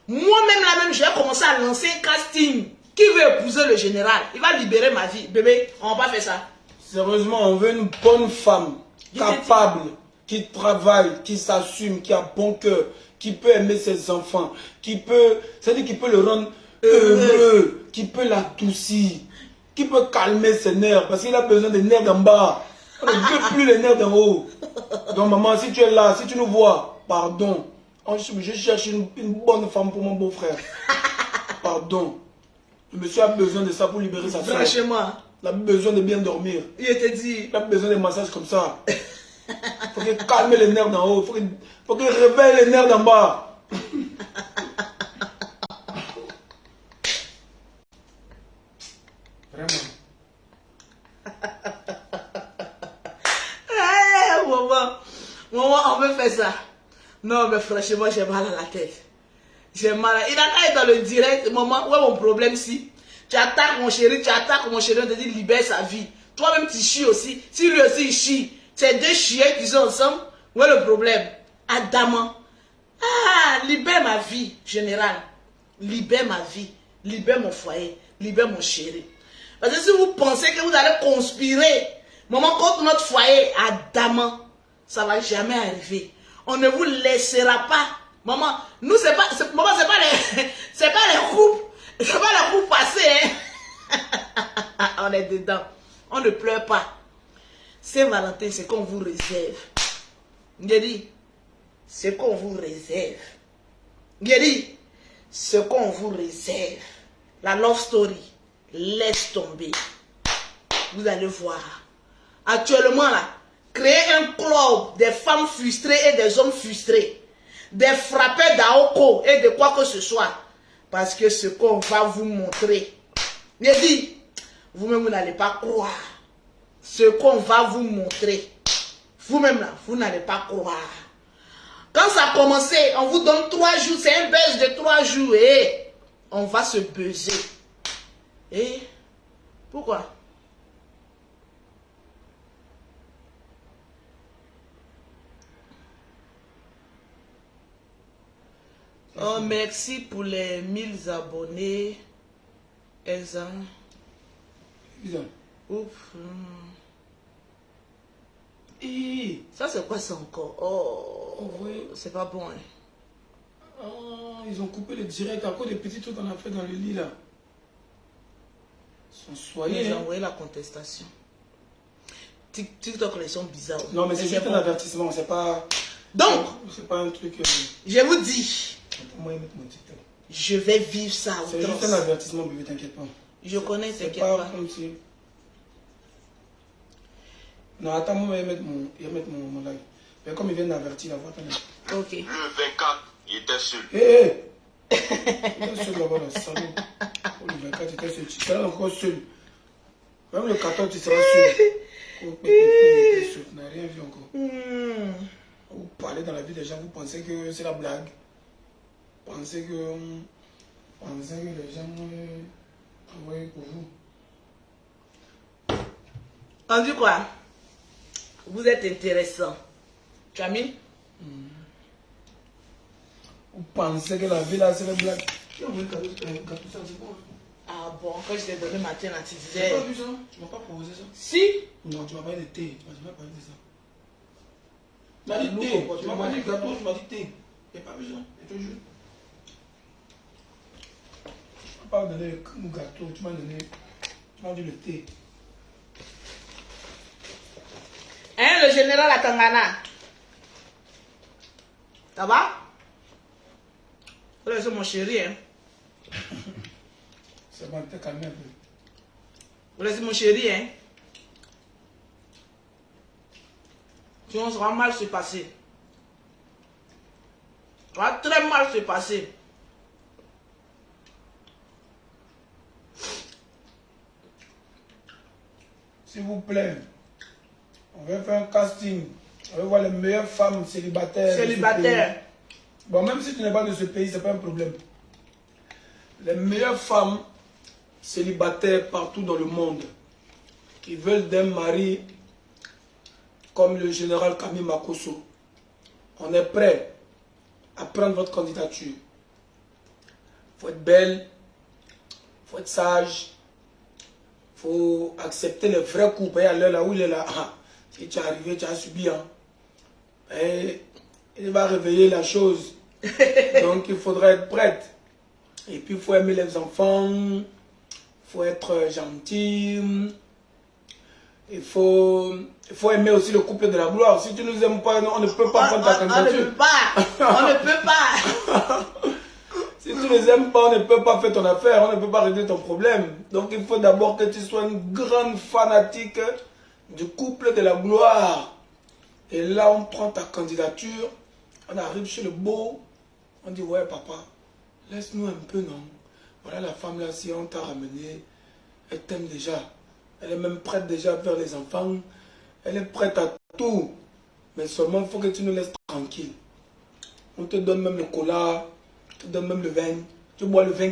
A: Moi-même, je vais commencer à lancer un casting. Qui veut épouser le général? Il va libérer ma vie. Bébé, on va pas faire ça.
C: Sérieusement, on veut une bonne femme, capable, qui travaille, qui s'assume, qui a bon cœur, qui peut aimer ses enfants, c'est-à-dire qui peut le rendre heureux, qui peut l'adoucir, qui peut calmer ses nerfs, parce qu'il a besoin des nerfs d'en bas. On ne veut plus les nerfs d'en haut. Donc maman, si tu es là, si tu nous vois, pardon. Je cherche une bonne femme pour mon beau-frère. Pardon. Le monsieur a besoin de ça pour libérer sa femme.
A: Franchement.
C: Il a besoin de bien dormir.
A: Il te dit.
C: Il a besoin de massages comme ça. Il faut qu'il calme les nerfs d'en haut. Il faut qu'il réveille les nerfs d'en bas. Vraiment.
A: Maman, on veut faire ça. Non, mais franchement, j'ai mal à la tête. J'ai mal à... Il a qu'à être dans le direct. Maman, où est mon problème si? Tu attaques mon chéri, on te dit libère sa vie. Toi-même, tu chies aussi. Si lui aussi, il chie. C'est 2 chiens qui sont ensemble. Où est le problème? Adamant. Ah, libère ma vie, général. Libère ma vie. Libère mon foyer. Libère mon chéri. Parce que si vous pensez que vous allez conspirer, maman, contre notre foyer, adamant, ça va jamais arriver. On ne vous laissera pas. Maman, nous, c'est pas les coupes. C'est pas les coupes passées, hein. On est dedans. On ne pleure pas. Saint-Valentin, c'est qu'on vous réserve. J'ai dit, c'est qu'on vous réserve. J'ai dit, ce qu'on vous réserve. La love story, laisse tomber. Vous allez voir. Actuellement, là, créer un club des femmes frustrées et des hommes frustrés. Des frappeurs d'Aoko et de quoi que ce soit. Parce que ce qu'on va vous montrer, j'ai dit, vous-même, vous n'allez pas croire. Ce qu'on va vous montrer, vous-même, là, vous n'allez pas croire. Quand ça a commencé, on vous donne 3 jours, c'est un buzz de 3 jours, et on va se buzzer. Et pourquoi? Oh, merci pour les 1000 abonnés. Elsa. Oups.
C: Et
A: Ça, c'est quoi ça encore? Oh,
C: oui.
A: C'est pas bon, hein.
C: Oh, ils ont coupé le direct à cause des petits trucs qu'on a fait dans le lit là. Ils sont soyés.
A: J'ai envoyé la contestation. TikTok, les sont bizarres.
C: Non, mais c'est juste un avertissement, c'est pas.
A: Donc,
C: c'est pas un truc.
A: je vous dis,
C: Moi, mettre mon TikTok.
A: je vais vivre ça.
C: C'est juste un avertissement, bébé, t'inquiète pas.
A: Je connais,
C: C'est
A: t'inquiète
C: pas
A: pas.
C: comme si. Non, attends, moi, je vais mettre mon live. Mais comme il vient d'avertir la voix, attends.
A: Ok.
D: Le 24, il était seul.
C: Hé, il était seul là-bas, là, salaud. Oh, le 24, il était seul. Tu seras encore seul. Même le 14, tu seras seul. Oh, il était seul. Tu n'as rien vu encore. Vous parlez dans la vie des gens, vous pensez que c'est la blague. Pensez que les gens envoyé pour vous.
A: On dit quoi? Vous êtes intéressant. Tu as mis?
C: Vous pensez que la vie là c'est la blague. Tu as vu le gâteau ça, c'est bon.
A: Ah bon, quand je t'ai donné matin, là, tu
C: Tu n'as
A: disais...
C: pas vu ça? Tu m'as pas proposé ça?
A: Si.
C: Non, tu m'as parlé de thé. Tu m'as pas parlé de ça. Tu m'as dit thé. Tu m'as pas dit gâteau, tu m'as dit thé. Tu n'as pas vu ça? Je te jure. Tu m'as pas donné le gâteau, tu m'as dit le thé.
A: Hein, le général à Tangana? Ça va? C'est mon chéri, hein?
C: C'est bon, t'es calmé un peu.
A: C'est mon chéri, hein? Sinon, ça va mal se passer. Ça va très mal se passer.
C: S'il vous plaît, on va faire un casting. On va voir les meilleures femmes célibataires.
A: Célibataire.
C: Bon, même si tu n'es pas de ce pays, ce n'est pas un problème. Les meilleures femmes célibataires partout dans le monde qui veulent d'un mari comme le général Camille Makosso. On est prêt à prendre votre candidature. Il faut être belle, il faut être sage, il faut accepter les vrais coups. Et à l'heure là où il est là, si tu es arrivé, tu as subi. Et il va réveiller la chose. Donc il faudra être prête. Et puis il faut aimer les enfants, il faut être gentil, il faut aimer aussi le couple de la gloire. Si tu ne nous aimes pas, on ne peut pas prendre ta candidature.
A: On ne peut pas. On ne peut pas.
C: Si tu ne les aimes pas, on ne peut pas faire ton affaire, on ne peut pas régler ton problème. Donc il faut d'abord que tu sois une grande fanatique du couple de la gloire. Et là, on prend ta candidature, on arrive chez le beau, on dit, ouais papa, laisse-nous un peu, non? Voilà la femme là, si on t'a ramené, elle t'aime déjà. Elle est même prête déjà à faire les enfants. Elle est prête à tout. Mais seulement, il faut que tu nous laisses tranquille. On te donne même le cola, on te donne même le vin. Tu bois le vin.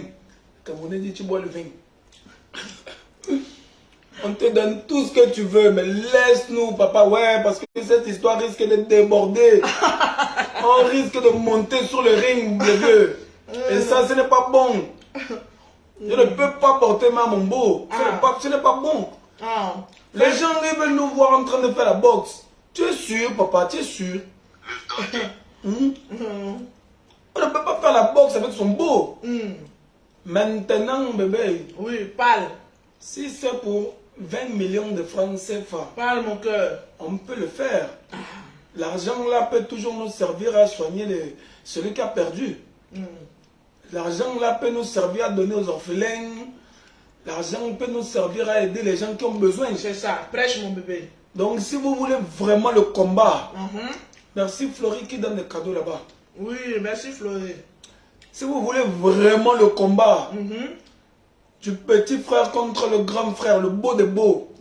C: Comme on a dit, tu bois le vin. On te donne tout ce que tu veux, mais laisse-nous, papa, ouais, parce que cette histoire risque de déborder. On risque de monter sur le ring, les vieux. Et ça, ce n'est pas bon. Je ne peux pas porter ma mon beau. Ce n'est pas bon. Les gens ils veulent nous voir en train de faire la boxe. Tu es sûr, papa, tu es sûr? On ne peut pas faire la boxe avec son beau. Maintenant, bébé.
A: Oui, parle.
C: Si c'est pour 20 millions de francs CFA,
A: Parle, mon cœur.
C: on peut le faire. L'argent là peut toujours nous servir à soigner celui qui a perdu. L'argent là peut nous servir à donner aux orphelins. L'argent peut nous servir à aider les gens qui ont besoin.
A: C'est ça. Prêche, mon bébé.
C: Donc si vous voulez vraiment le combat, merci Florie qui donne des cadeaux là-bas.
A: Oui, merci Florie.
C: Si vous voulez vraiment le combat, du petit frère contre le grand frère, le beau des beaux,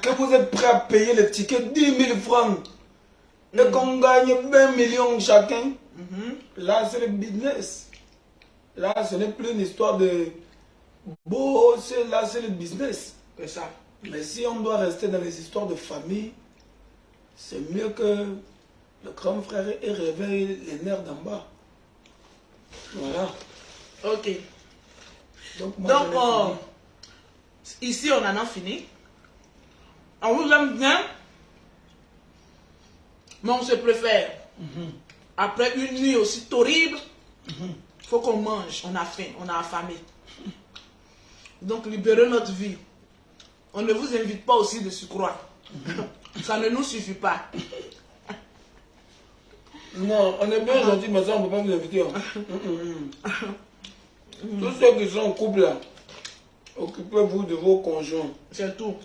C: que vous êtes prêt à payer le ticket 10 000 francs et qu'on gagne 20 millions chacun, là c'est le business. Là ce n'est plus une histoire de beau, là c'est le business.
A: C'est ça.
C: Mais si on doit rester dans les histoires de famille, c'est mieux que le grand frère ait réveillé les nerfs d'en bas. Voilà.
A: Ok.
C: Donc,
A: ici, on en a fini. On vous aime bien, mais on se préfère. Après une nuit aussi horrible, il faut qu'on mange. On a faim, on a affamé. Donc, libérez notre vie. On ne vous invite pas aussi de se croire. Ça ne nous suffit pas.
C: Non, on est bien gentil, mais ça, on ne peut pas vous inviter. Tous ceux qui sont en couple, là, occupez-vous de vos conjoints.
A: C'est tout.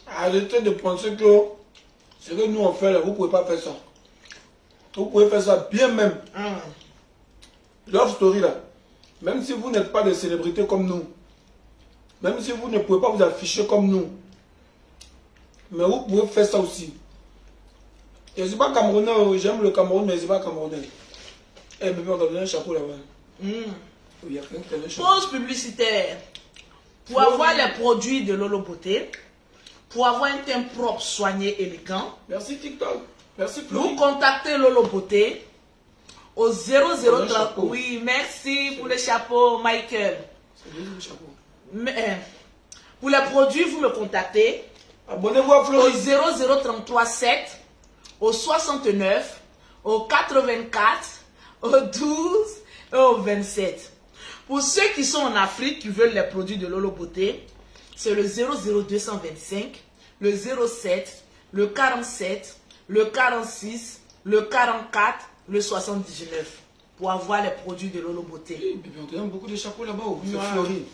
C: Arrêtez de penser que Ce que nous on fait là, vous ne pouvez pas faire ça. Vous pouvez faire ça bien même. Love Story là, même si vous n'êtes pas des célébrités comme nous, même si vous ne pouvez pas vous afficher comme nous, mais vous pouvez faire ça aussi. Je ne suis pas Camerounais, j'aime le Cameroun, mais je ne suis pas Camerounais. Eh bébé, on t'a donné un chapeau là-bas. Oui, il y a quelqu'un qui t'a donné un chapeau.
A: Pause publicitaire. Pour avoir les produits de Lolo Beauté, pour avoir un teint propre, soigné, élégant,
C: Merci TikTok. Merci
A: vous
C: Flori.
A: contactez Lolo Beauté au 0030.
C: chapeau.
A: Oui, merci pour le chapeau, Michael.
C: C'est le deuxième chapeau.
A: Mais, pour les produits, vous me contactez
C: Abonnez-vous à
A: au
C: Flori.
A: 0033 7, au 69, au 84, au 12 et au 27. Pour ceux qui sont en Afrique, qui veulent les produits de Lolo Beauté, c'est le 00225, le 07, le 47, le 46, le 44, le 79. Pour avoir les produits de Lolo Beauté.
C: Eh, bébé, on te donne beaucoup de chapeaux là-bas. C'est
A: Ouais.
C: Flori.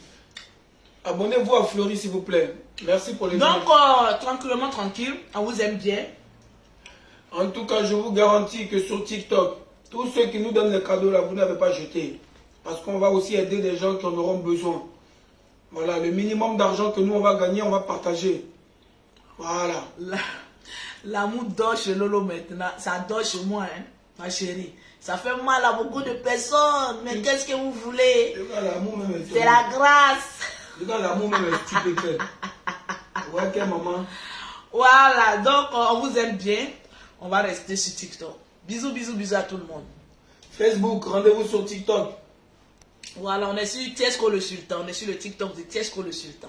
C: Abonnez-vous à Flori s'il vous plaît. Merci pour les
A: Donc, tranquillement, tranquille, on vous aime bien.
C: En tout cas, je vous garantis que sur TikTok, tous ceux qui nous donnent les cadeaux là, vous n'avez pas jeté. Parce qu'on va aussi aider des gens qui en auront besoin. Voilà, le minimum d'argent que nous on va gagner, on va partager. Voilà.
A: L'amour dort chez Lolo maintenant. Ça dort chez moi, hein, ma chérie. Ça fait mal à beaucoup de personnes. Mais qu'est-ce que vous voulez?
C: Le gars, l'amour même est
A: C'est la grâce.
C: Le gars, l'amour même est stupéfait. Ouais, quelle maman.
A: Voilà, donc on vous aime bien. On va rester sur TikTok. Bisous, bisous, bisous à tout le monde.
C: Facebook, rendez-vous sur TikTok.
A: Voilà, on est sur Tiesco le Sultan. On est sur le TikTok de Tiesco le Sultan.